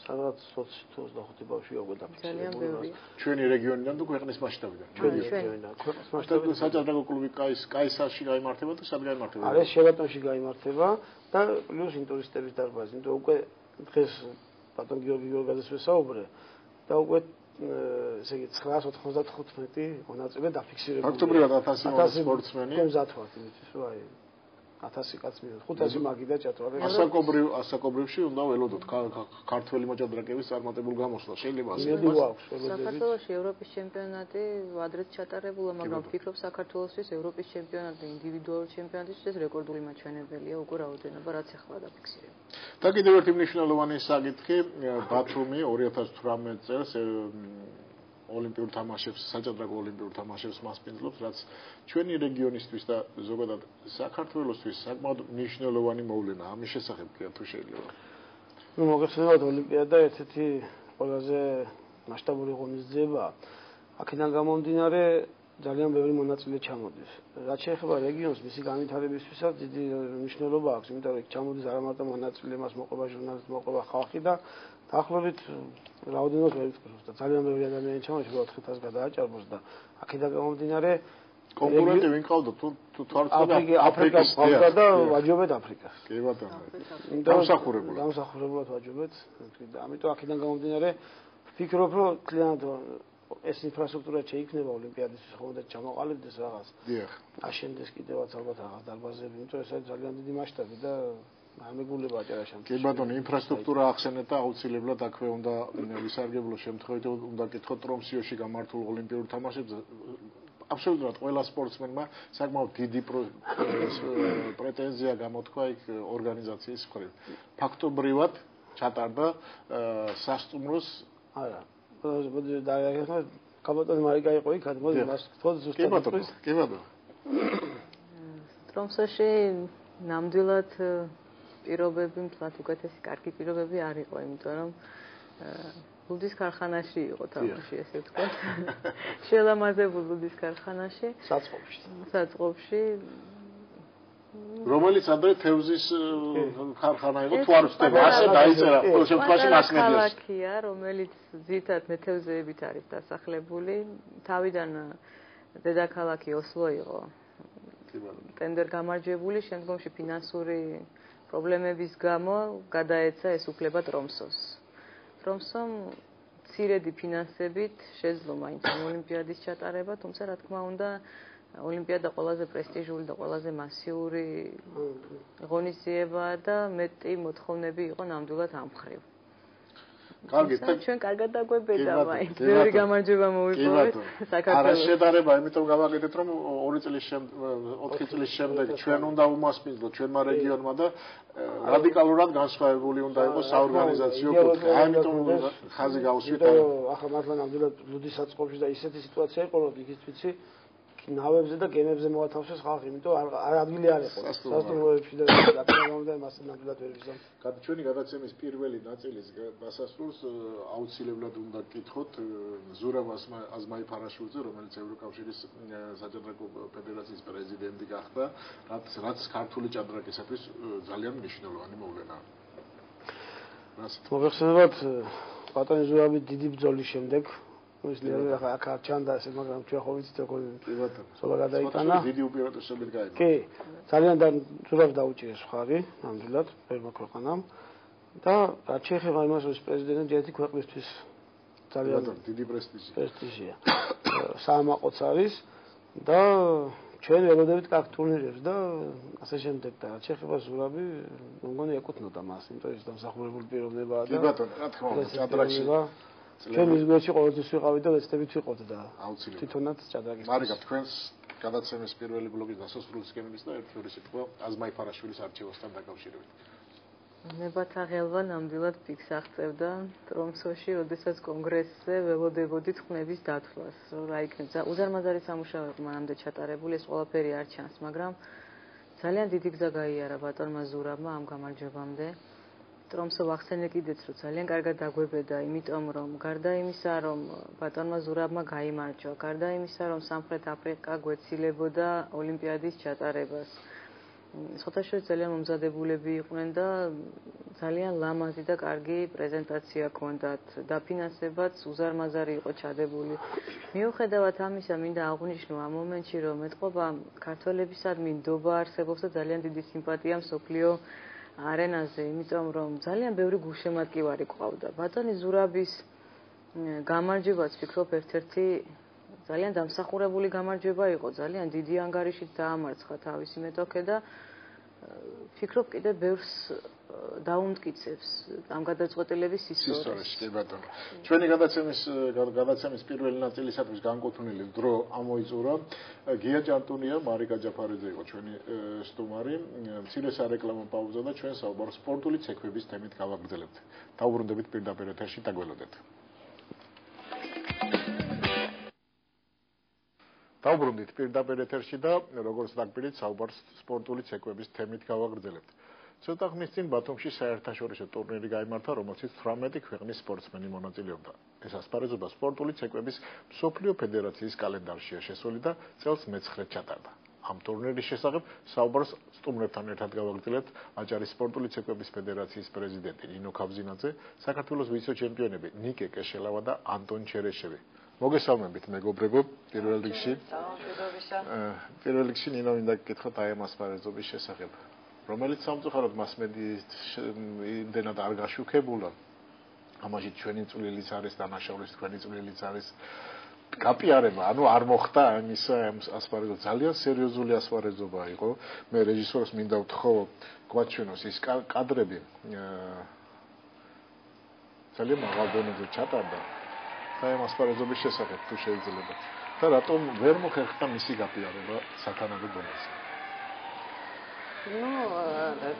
სადღაც 25 ბავშვია უკვე დაფიქსირებული. ჩვენი რეგიონიდან თუ ქვეყნის მასშტაბიდან? ჩვენი რეგიონიდან. ქვეყნის მასშტაბიდან საჭადრაკო კლუბი კაისარში გაიმართება თუ სად გაიმართება? არის შერატონში გაიმართება და პლუს ინტურისტების დარბაზი. იმიტომ უკვე დღეს ბატონ გიორგი გიორგაძეს ვესაუბრე და უკვე ესე იგი 995 მონაწილე დაფიქსირებული. ფაქტობრივად 1000 სპორტსმენი. მზად ვართ იმისთვის, რომ აი 1000 კაც მივიღეთ 500 მაგი და ჭატვარი. ასაკობრივში უნდა ველოდოთ ქართველი მოჭადრაკეების წარმატებულ გამოსვლა. შეიძლება ასე ვთქვათ. საქართველოში ევროპის ჩემპიონატი ადრეც ჩატარებულა, მაგრამ ვფიქრობ საქართველოსთვის ევროპის ჩემპიონატი ინდივიდუალური ჩემპიონატისთვის ეს რეკორდული მაჩვენებელია უკვე რაოდენობა რაც ახლა დაფიქსირება. და კიდევ ერთი მნიშვნელოვანი საკითხი, ბათუმი 2018 წელს ოლიმპიურ თამაშებს, საჭადრაკო ოლიმპიურ თამაშებს მასპინძლობს, რაც ჩვენი რეგიონისთვის და ზოგადად საქართველოსთვის საკმაოდ მნიშვნელოვანი მოვლენაა. ამის შესახებ კი თუ შეიძლება. ნუ მოგეხსენებათ ოლიმპიადა ერთ-ერთი ყველაზე მასშტაბური ღონისძიებაა. აქედან გამომდინარე ძალიან ბევრი მონაწილე ჩამოდის. რაც შეეხება რეგიონს, მისი განვითარებისთვისაც დიდი მნიშვნელობა აქვს, იმიტომ რომ ჩამოდის არა მარტო მონაწილე, მას მოყვება ჟურნალისტი, მოყვება ხალხი და დაახლოებით რაოდენობით ვერ ვიტყვით და ძალიან ბევრი ადამიანი ჩამოდის, 4000 გადააჭარბოს და აქედან გამომდინარე კონკურენტი ვინ ყავდა თუ თვალწოდა აფრიკას ყავდა და ვაჯობეთ აფრიკას. კი ბატონო. დამსახურებულად ვაჯობეთ და ამიტომ აქედან გამომდინარე ვფიქრობ, რომ კლიანტ ეს ინფრასტრუქტურა შეიქმნება ოლიმპიადისთვის ხომდა ჩამოყალიბდეს რაღაც. დიახ. აშენდეს კიდევაც ალბათ რაღაც დარბაზები, იმიტომ ეს არის ძალიან დიდი მასშტაბი და ამეგულება აჭარაშენ. კი ბატონო, ინფრასტრუქტურა ახსენეთ და აუცილებლად აქვე უნდა ვისარგებლო შემთხვევით უნდა გითხოთ ტრომსიოში გამართულ ოლიმპიურ თამაშებზე. აბსოლუტურად ყველა სპორტსმენმა საკმაოდ დიდი პრეტენზია გამოთქვა იქ ორგანიზაციის მხრივ. ფაქტობრივად ჩატარდა სასტუმროს არა. კაბოტონი მარიკა იყო იქ, მოდი მას თქო ზუსტად. კი ბატონო. ტრომსოში ნამდვილად პირობები, მთლად უკეთესი კარგი პირობები არ იყო, იმიტომ რომ ლუდის ქარხანაში იყო თამაში, ესე ვთქვათ. შელამაზებულ ლუდის ქარხანაში. საწყობში. რომელიც ადრე თევზის ქარხანა იყო, თუ არ ვცდები, ასე დაიწერა ყოველ შემთხვევაში მასმედიაში. ქალაქია, რომელიც ძირითადად მეთევზეებით არის დასახლებული. თავიდან დედაქალაქი ოსლო იყო. ტენდერ გამარჯვებული, შემდგომში ფინანსური პრობლემების გამო გადაეცა ეს უფლება ტრომსოს. ტრომსომ მცირედი ფინანსებით შეძლო მაინც ოლიმპიადის ჩატარება, თუმცა რა თქმა უნდა ოლიმპიადა ყველაზე პრესტიჟული და ყველაზე მასიური ღონისძიებაა და მეტი მოთხოვნები იყო ნამდვილად ამ მხრივ. კარგით, ჩვენ კარგად დაგვებედა მაინც. ბევრი გამარჯვება მოვიპოვეთ საქართველოს. არა შედარება, იმიტომ გავაკეთეთ რომ 4 წლის შემდეგ ჩვენ უნდა უმასპინძლოთ ჩვენმა რეგიონმა და რადიკალურად განსხვავებული უნდა იყოს საორგანიზაციო კუთხე. ამიტომ ხაზი გავუსვით. ახლა მართლა ნამდვილად ლუდის საწყობში და ისეთი სიტუაცია იყო, რომ იგიც ვიცი ნავებზე და გემებზე მოათავსეს ხალხი, იმიტომ არ ადგილი არ იყო. სასტუმროებში და დაკრძალვამდე მასე ნამდვილად ვერ ვიზამ. ჩვენი გადაცემის პირველი ნაწილის დასასრულს აუცილებლად უნდა გკითხოთ ზურაბ აზმაიფარაშვილზე, რომელიც ევროკავშირის საჭადრაკო ფედერაციის პრეზიდენტი გახდა, რაც ქართული ჭადრაკისათვის ძალიან მნიშვნელოვანი მოვლენაა. მოგეხსენებათ ბატონი ზურაბი დიდი ბრძოლის შემდეგ ის ნერვი ახლა აქ ჩანდა ესე, მაგრამ ჩვენ ხო ვიცით როგორ სოლა გადაიტანა. დიდი უპირატესობით გაიგო. კი, ძალიან ზურაბს დაუჭირეს ხარი, ნამდვილად, ფერმა ქვეყანამ და რაც შეეხება იმას, რომ პრეზიდენტი ერთი ქვეყნისთვის ძალიან დიდი პრესტიჟია. საამაყოც არის და ჩვენ ველოდებით კარგ ტურნირებს და ასე შემდეგ და რაც შეეხება ზურაბი, მგონი ეკუთვნოდა მას, იმიტომ ის დამსახურებული პიროვნებაა და კი ბატონო, რა თქმა უნდა, ჭადრაკში ჩვენ ის გვერდში ყოველთვის ვიყავით და ეცდებით ვიყოთ და აუცილებლად თვითონაც ჭადრაკის. მარიკა, თქვენს გადაცემის პირველი ბლოგის დასასრულისკენების და ერთი სიტყვა აზმაიფარაშვილის არჩევასთან დაკავშირებით. ნებათაღელვა ნამდვილად ფიქს აღწევდა ტრომსოში, როდესაც კონგრესზე ველოდებოდით ხმების დათვლას. რა იქნება? უზარმაზარი სამუშაოები მანამდე ჩატარებული, ეს ყველაფერი არ ჩანს, მაგრამ ძალიან დიდი გზა გაიარა ბატონმა ზურაბმა ამ გამარჯვებამდე. ტრომსო ვახსენე კიდეც, რომ ძალიან კარგად დაგვებედა, იმიტომ რომ გარდა იმისა, რომ ბატონმა ზურაბმა გაიმარჯვა, გარდა იმისა, რომ სამხრეთ აფრიკა გვეცილებოდა ოლიმპიადის ჩატარებას. სხვათაშორის ძალიან მომზადებულები იყვნენ და ძალიან ლამაზი და კარგი პრეზენტაცია ჰქონდათ. დაფინანსებაც უზარმაზარი იყო ჩადებული. მიუხედავად ამისა, მინდა აღვნიშნო ამ მომენტში, რომ ეთყობა ქართველებისადმი ნდობა არსებობს და ძალიან დიდი სიმპათია მსოფლიო არენაზე, იმიტომ რომ ძალიან ბევრი გულშემატკივარი ყავდა. ბატონი ზურაბის გამარჯვებაც ვფიქრობ ერთ-ერთი ძალიან დამსახურებული გამარჯვება იყო, ძალიან დიდი ანგარიშით დაამარცხა თავისი მეტოქე და ვფიქრობ კიდევ ბევრს დაუმტკიცებს ამ გადაწყვეტილების ისტორიას. კი ბატონო. ჩვენი გადაცემის პირველი ნაწილისათვის განკუთვნილი დრო ამოიწურა. გია ჭანტუნია, მარიკა ჯაფარიძე იყო ჩვენი სტუმარი. მცირე სარეკლამო პაუზა და ჩვენ საუბარს სპორტული ცეკვების თემით გავაგრძელებთ. დაუბრუნდებით პირდაპირ ეთერში, დაგველოდეთ. დავბრუნდით პირდაპირ ეთერში და როგორც დაგპირით საუბარს სპორტული ცეკვების თემით გავაგრძელებთ. ცოტა ხნის წინ ბათუმში საერთაშორისო ტურნირი გაიმართა, რომელშიც 18 ქვეყნის სპორტსმენი მონაწილეობდა. ეს ასპარეზობა სპორტული ცეკვების მსოფლიო ფედერაციის კალენდარშია შესული და წელს მე-9-ად ჩატარდა. ამ ტურნირის შესახებ საუბარს სტუმრებთან ერთად გავაგრძელებთ აჭარის სპორტული ცეკვების ფედერაციის პრეზიდენტი ნინო ქავზინაძე, საქართველოს ვიცე-ჩემპიონები ნიკე კეშელავა და ანტონ ჩერეშევი. მოგესალმებით მეგობრებო, პირველ რიგში ნინო მინდა გკითხოთ აი ამ ასპარეზობის შესახებ, რომელიც სამწუხაროდ მასმედიით იმდენად არ გაშუქებულა. ამაში ჩვენი წვლილიც არის, დანაშაულის თქვენი წვლილიც არის. გაპიარება, ანუ არ მოხდა ამისა ასპარეზობა, ძალიან სერიოზული ასპარეზობა იყო. მე რეჟისორს მინდა ვთხოვ, გვაჩვენოს ის კადრები. ძალიან მაღალ დონეზე ჩატარდა. აი ამ ასპარეზობის შესახებ თუ შეიძლება და რატომ ვერ მოხერხდა მისი გაპიარება სათანადო დონეზე.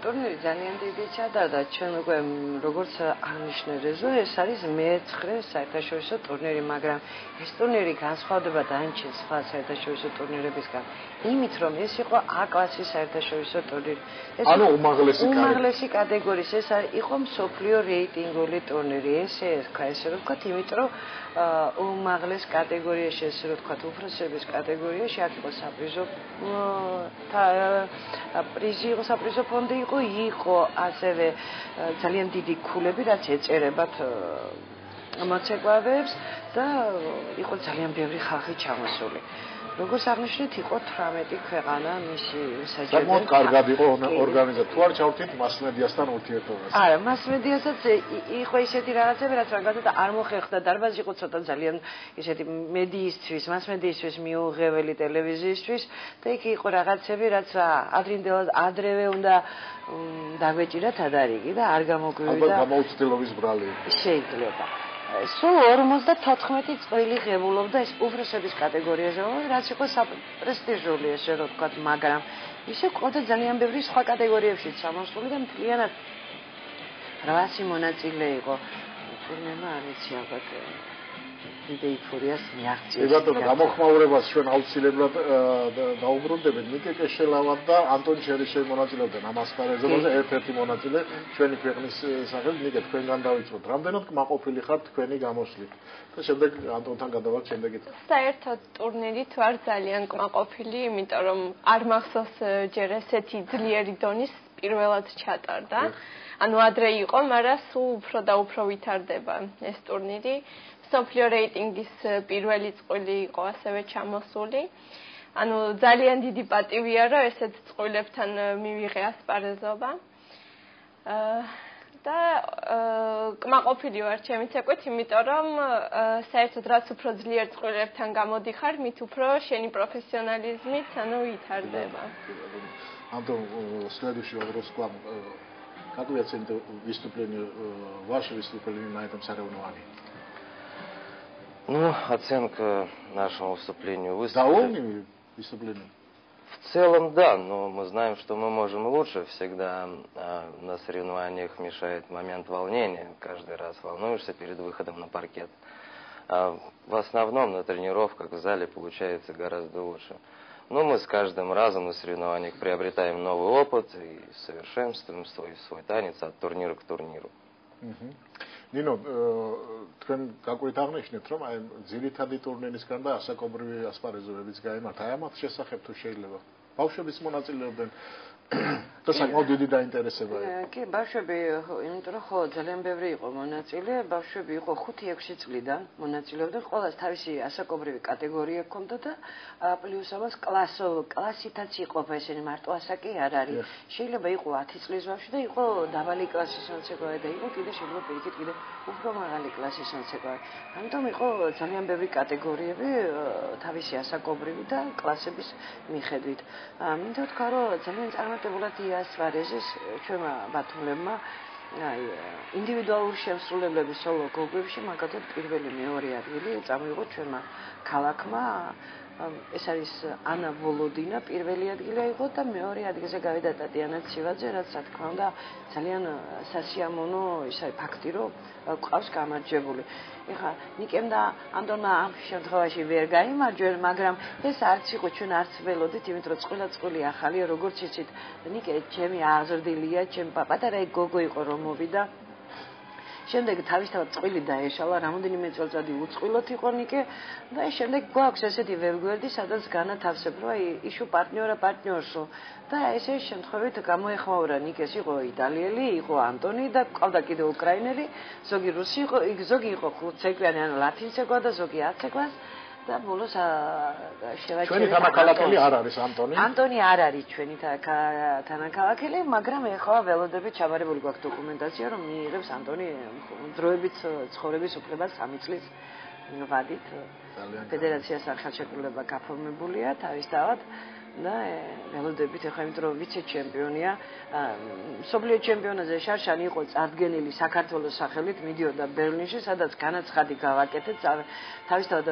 ტურნირი ძალიან დიდი ჩატარდა. ჩვენ უკვე როგორც აღნიშნე რეზო, ეს არის მე-9 საერთაშორისო ტურნირი, მაგრამ ეს ტურნირი განსხვავდება დანარჩენ სხვა საერთაშორისო ტურნირებისგან. იმით, რომ ეს იყო A-კლასის საერთაშორისო ტურნირი. ანუ უმაღლესი კატეგორიის ეს იყო მსოფლიო რეიტინგული ტურნირი. ესე რომ ვთქვათ, იმიტომ რომ უმაღლეს კატეგორიაში, ესე რომ ვთქვათ, უფროსების კატეგორიაში აქ იყო საპრიზო პრიზი, იყო საპრიზო ფონდი, იყო ასევე ძალიან დიდი ქულები, რაც ეწერებათ მოცეკვავებს და იყო ძალიან ბევრი ხალხი ჩამოსული. როგორც აღნიშნეთ, იყო 18 ქვეყანა მისი საჯარო. საკმაოდ კარგად იყო ორგანიზებული. თუ არ ჩავთით მასმედიასთან ურთიერთობას. არა, მასმედიასაც იყო ისეთი რაღაცები, რაც რაღაცა არ მოხერხდა. დარბაზი იყო ცოტა ძალიან ისეთი მედიისთვის, მასმედიისთვის მიუღებელი ტელევიზიისთვის და იქ იყო რაღაცები, რაც ადრევე უნდა დაგვეჭირათ ადარიგი და არ გამოგვივიდა. ალბათ გამოუცდილობის ბრალი. შეიძლება. სულ 54 წელი ღებულობდა ეს უფროსების კატეგორიაზე, რაც იყო საპრესტიჟული, ესე რომ ვთქვათ, მაგრამ ისე ყოდა ძალიან ბევრი სხვა კატეგორიებშიც ჩამოსული და მთლიანად 800 მონაწილე იყო. თურმემა არ ვიცი ალბათ დიდი ეიფორიას მიაღწია. კი ბატონო, გამოხმაურებას ჩვენ აუცილებლად დაუბრუნდებით. ნიკე კეშელავად და ანტონ ჩერიშვილი მონაწილეობდნენ ამ ასპარეზობაზე, ერთ-ერთი მონაწილე ჩვენი ქვეყნის სახელით. ნიკე, თქვენგან დავიწყოთ. რამდენად კმაყოფილი ხართ თქვენი გამოსვლით? და შემდეგ ანტონთან გადავალთ შემდეგით. საერთოდ ტურნირი თუ არ ძალიან კმაყოფილი, იმიტომ რომ არ მახსოვს ჯერ ესეთი ძლიერი დონის პირველად ჩატარდა. ანუ ადრე იყო, მაგრამ სულ უფრო და უფრო ვითარდება ეს ტურნირი. მსოფლიო რეიტინგის პირველი წყვილი იყო ასევე ჩამოსული. ანუ ძალიან დიდი პატივია, რომ ესეთ წყვილებთან მივიღე ასპარეზობა. და კმაყოფილი ვარ ჩემი ცეკვით, იმიტომ რომ საერთოდ რაც უფრო ძლიერ წყვილებთან გამოდიხარ, მით უფრო შენი პროფესიონალიზმით ვითარდება. Антон, следующий вопрос к вам. Как вы оцените ваше выступление на этом соревновании? Ну, оценка нашему выступлению довольны выступлением? В целом, да, но мы знаем, что мы можем лучше. Всегда на соревнованиях мешает момент волнения. Каждый раз волнуешься перед выходом на паркет. А в основном на тренировках в зале получается гораздо лучше. Но мы с каждым разом на соревнованиях приобретаем новый опыт и совершенствуем свой танец от турнира к турниру. ნინო, თქვენ გაგვიტაღნიშნეთ, რომ აი ძირითადი ტურნირისგან და ასაკობრივი ასპარეზობებიც გაიმართა. აი ამათ შესახებ თუ შეიძლება. ბავშვებიც მონაწილეობდნენ და საკმაოდ დიდი დაინტერესება იყო. კი, ბავშვები, იმიტომ რომ ხო ძალიან ბევრი იყო მონაწილე, ბავშვები იყო 5-6 წლიდან მონაწილეობდნენ, ყველას თავისი ასაკობრივი კატეგორია ჰქონდა და პლუს ამას კლასითაც იყოფა, ესენი მარტო ასაკი არ არის. შეიძლება იყო 10 წლის ბავშვი და იყო დაბალი კლასის მოცეკვავე და იყო კიდე შეიძლება პირიქით კიდე უფრო მაღალი კლასის მოცეკვავე. ამიტომ იყო ძალიან ბევრი კატეგორიები თავისი ასაკობრივი და კლასების მიხედვით. მინდა ვთქვა, რომ ძალიან წარმატებულად იასპარეზეს ჩვენმა ბათუმელებმა ინდივიდუალური შემსრულებლების სოლო გოგებში, მაგალითად პირველი მეორე ადგილი წამოიღო ჩვენმა ქალაქმა. ეს არის ანა ვოლოდინა, პირველი ადგილი აიღო და მეორე ადგილზე გავიდა ტატიანა ცივაძე, რაც რა თქმა უნდა ძალიან სასიამოვნო ის არის ფაქტი, რომ ყავს გამარჯვებული. ეხლა ნიკემ და ანდონმა ამ შემთხვევაში ვერ გაიმარჯვეს, მაგრამ ეს არც იყო ჩვენ არც ველოდით, იმიტომ რომ წყვილ ახალია, როგორც იცით, ნიკე ჩემი აღზრდილია, ჩემ პატარა გოგო იყო რომ მოვიდა. შემდეგ თავისთავად წყვილი დაეშალა, რამოდენიმე წელიწადი უწყვილოდ იყო ნიკე და შემდეგ გვაქვს ესეთი ვებგვერდი, სადაც განათავსებ, რომ აი იშუ პარტნიორსო და ესე შემთხვევით გამოეხმაურა ნიკეს, იყო იტალიელი, იყო ანტონი და ყავდა კიდე უკრაინელი, ზოგი რუსი იყო, ზოგი იყო 5 ცეკვიანი, ანუ ლათინცეკვა და ზოგი 10 ცეკვას და ბოლოს შევაჩერე. ჩვენი თანაქალაქელი არ არის ანტონი? ანტონი არ არის ჩვენი თანაქალაქელი, მაგრამ ეხლა ველოდებით ჩაბარებული გვაქვს დოკუმენტაცია, რომ მიიღებს ანტონი დროებით ცხოვრების უფლებას 3 წლის ვადით. ფედერაციას ხელშეკრულება გაფორმებულია თავისთავად და ველოდებით ახლა იმიტომ რომ ვიცე-ჩემპიონია მსოფლიო ჩემპიონატზე შარშანი იყო წარდგენილი საქართველოს სახელით მიდიოდა ბერლინში სადაც განაცხადი გავაკეთეთ თავისთავად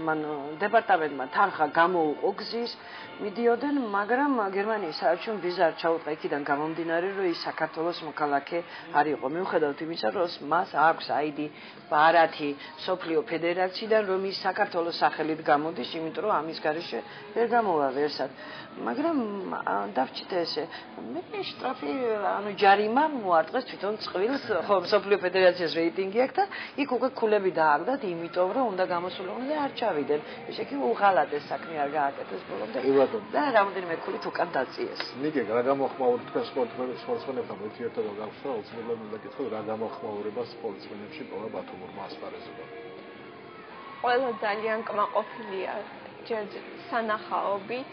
მან დეპარტამენტმა თანხა გამოუყო გზის მიდიოდნენ მაგრამ გერმანიის საელჩომ ვიზა არ ჩაუტყა იქიდან გამომდინარე რომ ის საქართველოს მოქალაქე არ იყო მიუხედავად იმისა რომ მას აქვს აიდი ბარათი სოფლიო ფედერაციიდან რომ ის საქართველოს სახელით გამოდის იმიტომ რომ ამის გარეშე ვერ გამოვა ვერსად მაგრამ დავჭირდა ესე მე შტრაფი ანუ ჯარიმა მოარტყეს თვითონ წყვილს ხო სოფლიო ფედერაციის რეიტინგი აქვს და იქ უკვე ქულები დააგდათ იმიტომ რომ უნდა გამოსულიყვნენ და არ ჩავიდნენ ისე კი უღალატეს საქმე არ გააკეთეს ბოლომდე და რამდენიმე ქულით უკან დაწიეს ნიკე რა გამოხმაურებთ თქვენ სპორტსმენებთან ურთიერთობა გაქვთ და უცნაურად უნდა გითხოთ რა გამოხმაურება სპორტსმენებში პოვა ბათუმურმა ასპარეზობამ ყველა ძალიან კმაყოფილია ჯერ სანახაობით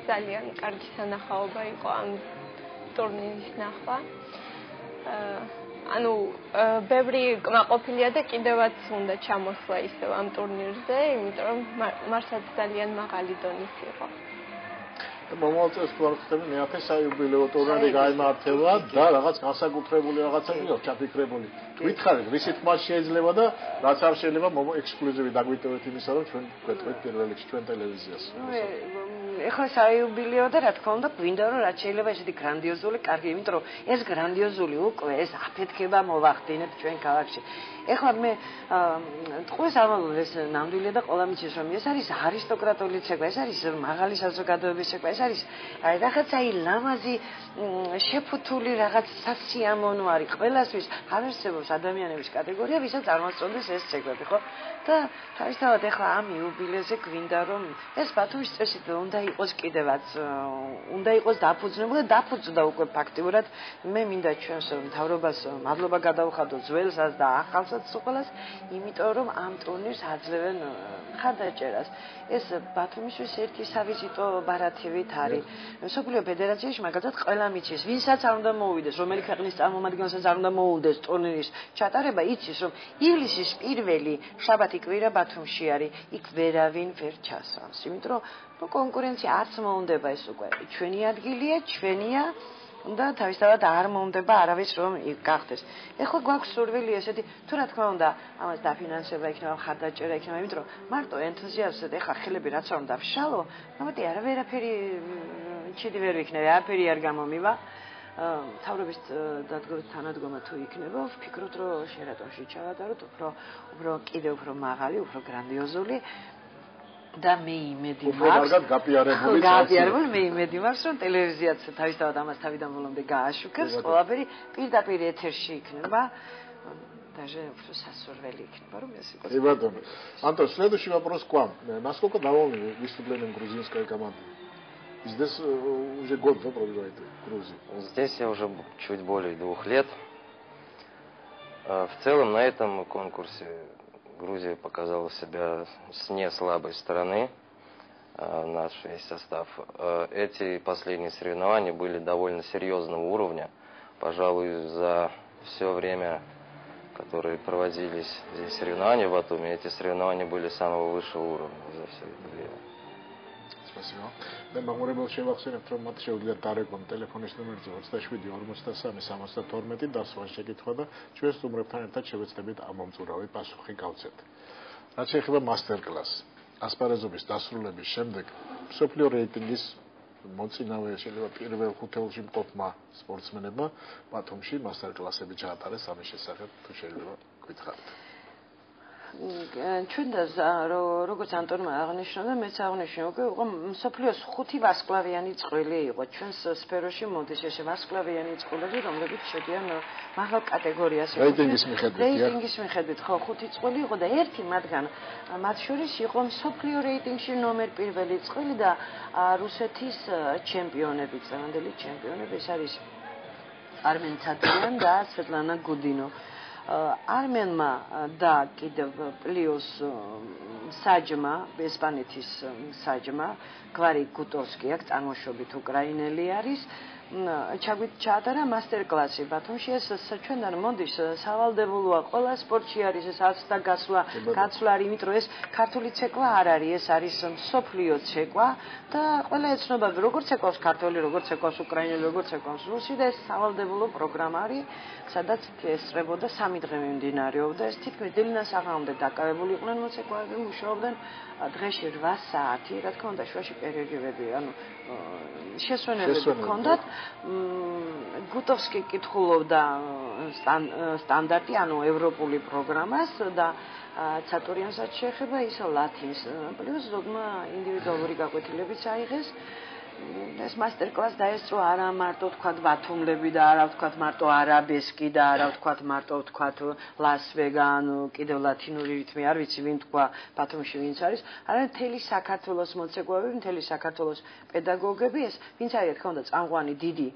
ძალიან კარგი სანახაობა იყო ამ ტურნირის ნახვა. ანუ ბევრი კმაყოფილია და კიდევაც უნდა ჩამოსვლა ისევ ამ ტურნირზე, იმიტომ რომ მართლაც ძალიან მაღალი დონის იყო. მომავალ წელს ვარცხები მეათე საიუბილეო ტურნირი გაიმართება და რაღაც განსაკუთრებული რაღაცა იყო ჩაფიქრებული. Გითხარით, რისით მას შეიძლება და რაც არ შეიძლება ექსკლუზივი დაგვიტოვეთ იმისა, რომ ჩვენ გვეტყვით პირველ რიგში ჩვენ ტელევიზიას. ეხლა საიუბილეო და რა თქმა უნდა გვინდა რომ რაც შეიძლება ესეთი გრანდიოზული კარგი, იმიტომ რომ ეს გრანდიოზული უკვე ეს აფეთქება მოვახდინეთ ჩვენ ქალაქში. ეხლა მე თქვენს ამბობ ეს ნამდვილია და ყველა მიცის რომ ეს არის არისტოკრატული ცეკვა, ეს არის მაღალი საზოგადოების ცეკვა, ეს არის რაღაც აი ლამაზი შეფუთული რაღაც სასიამოვნო არის ყველასთვის აღერსებობს ადამიანების კატეგორია, ვისაც წარმოსწონდეს ეს ცეკვები, ხო? და თავისთავად ეხლა ამ იუბილეზე გვინდა რომ ეს ბათუმის წესით უნდა იყოს კიდევაც უნდა იყოს დაფუძნებული და დაფუძნდა უკვე ფაქტიურად მე მინდა ჩვენს მთავრობას მადლობა გადავხადო ძველსაც და ახალსაც უყოლას იმიტომ რომ ამ ტურნირს აძლევენ ხარდაჭერას ეს ბათუმისთვის ერთი სავიზიტო ბარათივით არის მსოფლიო ფედერაციაში მაგალითად ყველა მიცის ვინსაც არ უნდა მოუვიდეს რომელი ქვეყნის წარმომადგენელსაც არ უნდა მოუვიდეს ტურნირის ჩატარება იცის რომ ივლისის პირველი შაბათი კვირა ბათუმში არის იქ ვერავინ ვერ ჩასვამს იმიტომ რომ კონკურენცია არც მოუნდება ეს უკვე ჩვენი ადგილია ჩვენია და თავისთავად არ მოუნდება არავის რომ გახდეს ეხლა გვაქვს სურვილი ესეთი თუ რა თქმა უნდა ამას დაფინანსება იქნება ხარდაჭერა იქნება იმიტომ რომ მარტო ენთუზიაზმად ეხლა ხელები რაც არ უნდა ვშალო ნაბატი არაფერი ჩიდი ვერ ვიქნები არაფერი არ გამომივა თავრობის თანადგომა თუ იქნება ვფიქრობთ რომ შერატონში ჩავატაროთ უფრო კიდევ უფრო მაღალი უფრო გრანდიოზული და მე იმედი მაქვს გაპიარებული მე იმედი მაქვს რომ ტელევიზიაც თავისთავად ამას თავიდან боломდე გააშუქებს ყველაფერი პირდაპირ ეთერში იქნება даже უფრო სასურველი იქნება რომ ეს იყოს Ивадон. Антон, следующий вопрос к вам. Насколько давно выступлением грузинской команды? Здесь уже год, да, пробиваете Грузию? Здесь я уже чуть более 2 лет. В целом на этом конкурсе Грузия показала себя с не слабой стороны, наш весь состав. Эти последние соревнования были довольно серьезного уровня. Пожалуй, за все время, которые проводились здесь соревнования в Батуми, эти соревнования были самого высшего уровня за все это время. Спасибо. და მაგურებელ შევახსენებთ რომ მათ შეუძლიათ დარეკონ ტელეფონის ნომერზე 27 42 დასვან შეკითხვა და ჩვენ სტუმრებთან ერთად შევეცდებით ამ მომწურავი პასუხი გავცეთ. რაც შეეხება მასტერკლასს, ასპარეზობის დასრულების შემდეგ მსოფლიო რეიტინგის მოწინავე შეიძლება პირველ ხუთეულში მყოფმა სპორტსმენებმა ბათუმში მასტერკლასები ჩაატარეს ამის შესახებ თუ შეიძლება გითხარით. ჩვენ და როგორც ანტონმა აღნიშნა და მეც აღნიშნე უკვე მსოფლიოს 5 ვარსკვლავიანი წყვილი იყო ჩვენს სფეროში მოდის ეს ვარსკვლავიანი წყვილები რომლებიც შედიან მაღალ კატეგორიაში რეიტინგის მიხედვით ხო 5 წყვილი იყო და ერთი მათგან მათ შორის იყო მსოფლიო რეიტინგში ნომერ 1 წყვილი და რუსეთის ჩემპიონები წლევანდელი ჩემპიონები ეს არის არმენ ცატრიან და სვეტლანა გუდინო Armenma da კიდევ პლიუს საჯმა ესპანეთის საჯმა გვარი გუტოვსკი აქვს წარმოშობით უკრაინელი არის ჩაატარა მასტერკლასი ბათუმში. ეს ჩვენთან მოდის სავალდებულოა, ყველა სპორტში არის ეს არცდა გაცვლა არ, იმიტომ ეს ქართული ცეკვა არ არის, ეს არის მსოფლიო ცეკვა და ყველა ეცნობა როგორც ეკავს ქართული, როგორც ეკავს უკრაინელი, როგორც ეკავს რუსი და ეს სავალდებულო პროგრამა არის, სადაც ესწრებოდა 3 დღე მიმდინარეობდა. ეს თითქმის დილიდან საღამომდე დაკავებული იყვნენ მოცეკვავები, მუშაობდნენ დღეში 8 საათი, რა თქმა უნდა, შუაში პერიოდები, ანუ შესვენებები ჰქონდათ. გუტოვსკი კითხულობდა სტანდარტი, ანუ ევროპული პროგრამას და ცატურიანსაც შეეხება ის ლათინს. პლუს ზოგმა ინდივიდუალური გაკვეთილებიც აიღეს. ეს მასტერკლასი დაესწრო არა მარტო თქვა ბათუმლები და არა თქვა მარტო არაბესკი და არა თქვა მარტო თქვა ლას-ვეგა, ანუ კიდევ ლათინური რიტმი არ ვიცი ვინ თქვა ბათუმში ვინც არის, არამედ მთელი საქართველოს მოცეკვავები, მთელი საქართველოს პედაგოგები, ეს ვინც არის თქო უნდა წამყვანი დიდი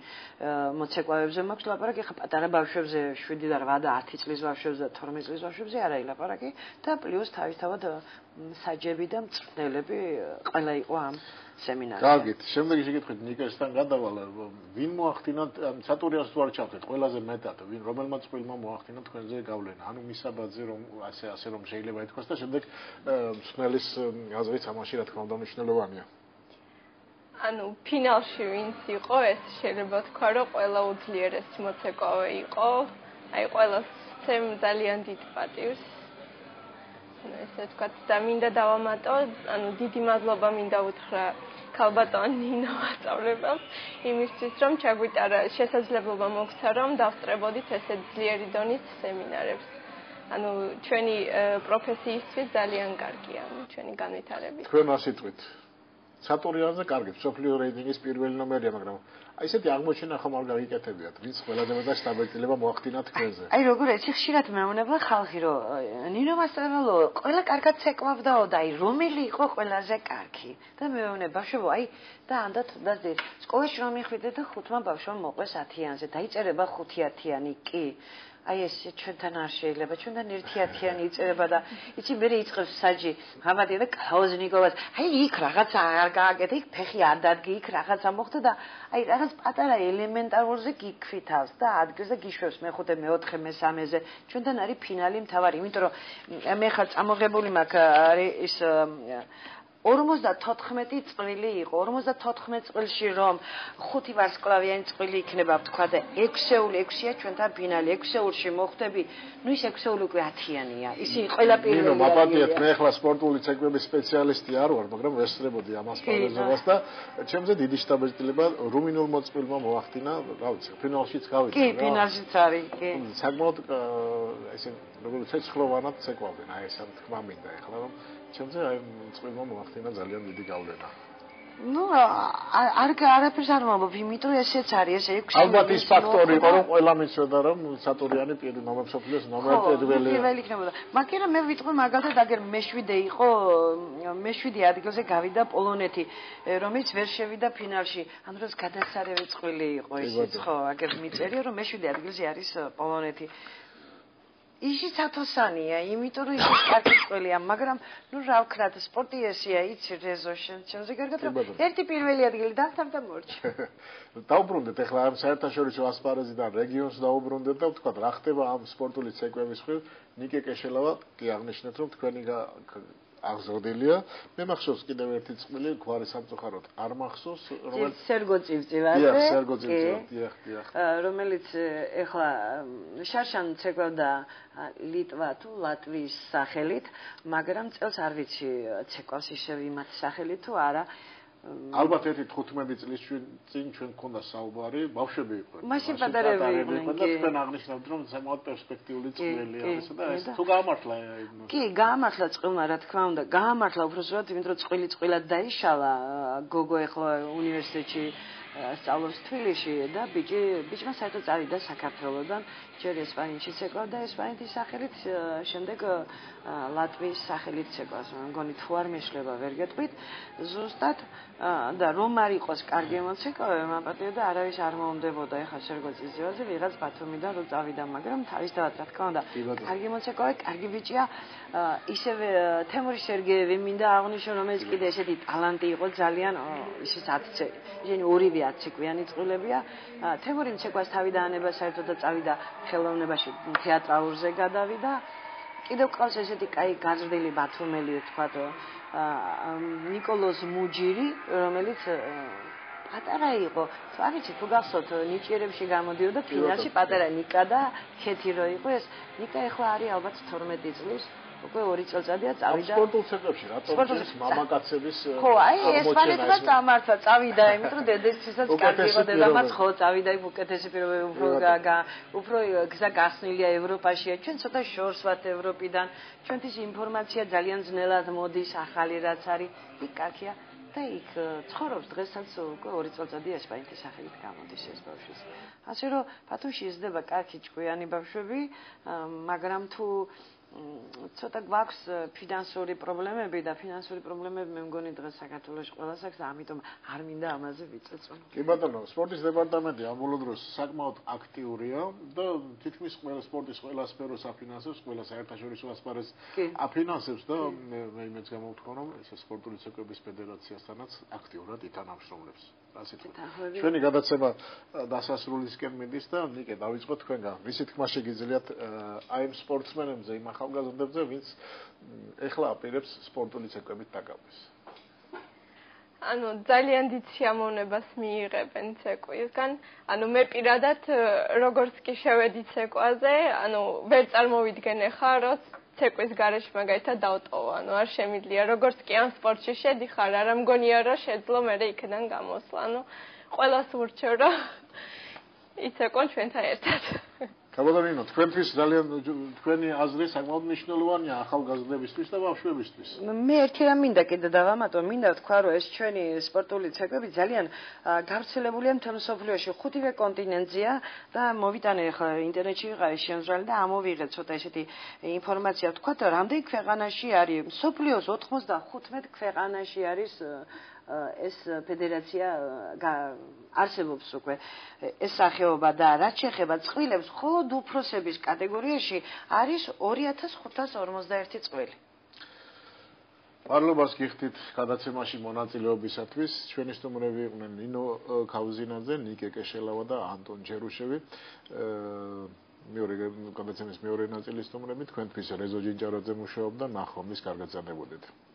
მოცეკვავებზე მაქვს ლაპარაკი, ხა პატარა ბავშვებზე 7 და 8 და 10 წლის ბავშვებზე და 12 წლის ბავშვებზე არ არის ლაპარაკი და პლუს თავისთავად საჯები და მწვრთნელები ყველა იყო ამ სემინარში. კარგით, შემდეგი შეკითხვით ნიკესთან გადავალ, ვინ მოახდინა სატურიანს თუ არ ჩავთეთ, ყველაზე მეტად, ვინ რომელმა წყვილმა მოახდინა თქვენზე გავლენა, ანუ მისაბაძე რომ ასე რომ შეიძლება ითქვას და შემდეგ მწვრთნელის აზრით ამაში რა თქმა უნდა მნიშვნელოვანია. ანუ ფინალში ვინც იყო, ეს შეიძლება თქვა, რომ ყველა უძლიერესი მოცეკვავე იყო, აი ყველას ვცემ ძალიან დიდ პატივს. ესე ვთქვათ და მინდა დავამატო, ანუ დიდი მადლობა მინდა უთხრა ქალბატონ ნინო მასწავლებლებს იმისთვის, რომ ჩაგვიტარა შესაძლებლობა მოგცა, რომ დავსწრებოდით ესე ძლიერი დონის სემინარებს. ანუ ჩვენი პროფესიისთვის ძალიან კარგია, ჩვენი განვითარებით. თქვენ ასე თქვით. სატურიანზე კარგი, მსოფლიო რეიტინგის პირველი ნომერია, მაგრამ აი ესეთი აღმოჩენა ხომ არ გაგიკეთებიათ, ვინც ყველაზე მეტად სტაბილურობა მოახდინა თქვენზე. აი როგორ ეცი ხშირად მეუბნება ხალხი, რომ ნინო მასწავლებლო, ყველა კარგად ცეკვავდაო და აი რომელი იყო ყველაზე კარგი? და მეუბნება, ბავშვო, აი და ანდათ და სკოლაში რომ მიხვიდე და 5 ბავშვმა მოყვეს 10-იანზე, დაიწერება 5-10-იანი კი. აი ეს ჩვენთან არ შეიძლება, ჩვენთან 1-10-იანი იწერება და იცი მე იწყებს საჯი, ღამადი და კაუზნიკოვას, აი იქ რაღაცა არ გააკეთე, იქ ფეხი არ დადგი, იქ რაღაცა მოხდა და აი რაღაც პატარა ელემენტარულზე გიქვითავს და ადგილს და გიშვებს მე-5, მე-4, მე-3-ზე. ჩვენთან არის ფინალი მთავარი, იმიტომ რომ მე ხარ წამოღებული მაქვს არის ის 54 წყვილი იყო, 54 წყილში რომ 5 ვარსკვლავიანი წყვილი იქნება, ვთქვა და 6-6-ია ჩვენთან ფინალი, 6-6-ში მოხდები, ნუ ის 6-6 უკვე 10-იანია. ისინი ყველა პირველი. ნინო, მაპატიეთ, მე ახლა სპორტული ცეკვების სპეციალისტი არ ვარ, მაგრამ ვესწრებოდი ამ ასპარეზობას და ჩემზე დიდი შთაბეჭდილება რუმინულ მოწყვილმა მოახდინა, რა ვიცი, ფინალშიც გავიდა. კი, ფინალშიც არის, კი. საკმაოდ ესე როგორც ცეცხლოვანად ცეკვავდნენ, აი ეს თქმა მინდა ახლა რომ ჩემზე აი წყვილმა მოახდინა ძალიან დიდი გავლენა. ნუ არაფერს არ მომობ, იმიტომ ესეც არის, ეს 6. ალბათ ის ფაქტორი იყო, რომ ყველა მიცოდა, რომ სატურიანი პირველი ნომერ მსოფლიოს ნომერ პირველი იქნებოდა. მაგრამ მე ვიტყვი მაგალითად, აგერ მე-7 იყო, მე-7 ადგილზე გავიდა პოლონეთი, რომელიც ვერ შევიდა ფინალში. ანუ როს გადასარევი წყვილი იყო ისიც, ხო, აგერ მიწერიო, რომ მე-7 ადგილზე არის პოლონეთი. ისიც ათოსანია, იმიტომ რომ ის კარგი წყვილია, მაგრამ ნუ რა ვქრათ, სპორტი ესეა, იცი რეზო შენზე კარგად რომ ერთი პირველი ადგილი დავთავდა მორჩი. დაუბრუნდეთ ახლა ამ საერთაშორისო ასპარეზიდან რეგიონს დაუბრუნდეთ და ვთქვათ, რა ხდება ამ სპორტული ცეკვების მხრივ, ნიკე კეშელავა კი აღნიშნეთ, რომ თქვენი აღზრდილია. მე მახსოვს კიდევ ერთი წყვილი გვარი სამწუხაროდ არ მახსოვს, რომელიც სერგო წივწივაძე. დიახ, სერგო წივწივაძე, დიახ. რომელიც ეხლა შარშან ცეკვავდა ლიტვა თუ ლატვიის სახელით, მაგრამ წელს არ ვიცი ცეკვავს ისევ იმათ სახელით თუ არა. ალბათ ერთი 15 წლის წინ ჩვენ გქონდა საუბარი, ბავშვები იყვნენ. მაშინ პატარები იყვნენ, კი. თქვენ აღნიშნავთ, რომ ზემოთ პერსპექტიული წვლილია ესა და ეს თუ გაამართლა. კი, გაამართლა წვილმა, რა თქმა უნდა, გაამართლა უბრალოდ, იმიტომ რომ წვილად დაიშალა გოგო ეხლა უნივერსიტეტში სწავლობს თბილისში და ბიჭმა საერთოდ წავიდა საქართველოდან, ჯერ ესპანეთში ცეკვავდა ესპანეთის სახელით, შემდეგ ლატვიის სახელით ცეკვავს. მგონი თუ არ მეშლება ვერ გეტყვით. ზუსტად და რომ არ იყოს კარგი მოცეკვავე, მაპატიო და არავის არ მომდებოდა ეხლა სერგო წივწივაძე, ვიღაც ბათუმიდან რო წავიდა, მაგრამ თავისთავად რა თქმა უნდა, კარგი მოცეკვავე, კარგი ბიჭია. ისევე თემური სერგეევი მინდა აღვნიშნო, რომელიც კიდე ესეთი ტალანტი იყო ძალიან, ისიც 10 ისინი ორივე 10 ციკლიანი წყვილებია. თემურინ ცეკვას თავი დაანება საერთოდ და წავიდა ხელოვნებაში, თეატრალურზე გადავიდა. კიდევ ყავს ესეთი კაი გაზრდილი ბათუმელი ვთქვათ, ნიკოლოზ მუჯირი, რომელიც პატარა იყო. არ ვიცი თუ გახსოვთ, ნიჭიერებში გამოდიოდა ფინალში პატარა ნიკა და ქეთი რო იყო ეს. ნიკა ახლა არის ალბათ 12 წლის. უკვე 2 წელიწადია წავიდა სპორტულ ცენტრებში რატომ ის მამაკაცების ხო აი ესპანეთმა წამართვა წავიდა იმიტომ რომ დედაცისაცაც კარგი იყო დედამაც ხო წავიდა იქ უკეთესი პირობები უფრო გასნილია ევროპაშია ჩვენ ცოტა შორს ვართ ევროპიდან ჩვენთვის ინფორმაცია ძალიან ძნელად მოდის ახალი რაც არის იქ კაკია და იქ ცხოვრობს დღესაც უკვე 2 წელიწადია ესპანეთის სახელით გამოდის ეს ბავშვი ასე რომ ბათუმში იზრდება კარგი ჭკვიანი ბავშვები მაგრამ თუ ცოტა გვაქვს ფინანსური პრობლემები და ფინანსური პრობლემები მე მგონი დღეს საქართველოში ყველას აქვს და ამიტომ არ მინდა ამაზე ვიწეწო. კი ბატონო, სპორტის დეპარტამენტი ამ ბოლო დროს საკმაოდ აქტიურია და თითქმის ყველა სპორტის ყველა სფეროს აფინანსებს, ყველა საერთაშორისო ასპარეზს აფინანსებს და მე იმეც გამოვთქვა რომ ეს სპორტული ცეკვების ფედერაციასთანაც აქტიურად ითანამშრომლებს. ასეთი. ჩვენი გადაცემა დასასრულისკენ მიდის და ნიკე დავიწყოთ თქვენგან. ვისი თქმა შეგიძლიათ აი ამ სპორტსმენებზე იმ ახალგაზრდებზე, ვინც ეხლა აპირებს სპორტული ცეკვებით დაკავებას. ანუ ძალიან დიდ შეამოვნებას მიიღებენ ცეკვისგან. ანუ მე პირადად როგორც კი შევედი ცეკვაზე, ანუ ვერ წარმოვიდგენე ხარ, რომ ცეკვის გარეშე მაგალითად დავტოვო, ანუ არ შემიძლია, როგორც კი ამ სპორტში შედიხარ, არ მგონია რომ შეძლო მე იქიდან გამოსვლა. ანუ ყველას ვურჩევ რომ იცეკვონ ჩვენთან ერთად. კაბადონინო, თქვენთვის ძალიან თქვენი აზრი საკმაოდ მნიშვნელოვანია ახალგაზრდებისთვის და ბავშვებისთვის. მე ერთი რამ მინდა კიდე დავამატო, მინდა ვთქვა, რომ ეს ჩვენი სპორტული ცეკვები ძალიან გავრცელებულია მთელ მსოფლიოში, 5-ვე კონტინენტზეა და მოვიტანე ხა ინტერნეტში ვიყავი შემზრალი და ამოვიღე ცოტა ესეთი ინფორმაცია, ვთქვა, რამდენი ქვეყანაში არის, მსოფლიოს 95 ქვეყანაში არის ეს ფედერაცია არსებობს უკვე ეს სახეობა და რაც შეეხება წყვილებს მხოლოდ უფროსების კატეგორიაში არის 2541 წყვილი. პარლობას გიხდით გადაცემაში მონაწილეობისათვის. ჩვენი სტუმრები იყვნენ ნინო ქავზინაძე, ნიკე კეშელავა და ანტონ ჯერუშევი. მეორე გადაცემის მეორე ნაწილის სტუმრები თქვენთვის რეზო ჯინჯარაძე მუშაობდა, ნახვამდის კარგად ზარდებოდეთ.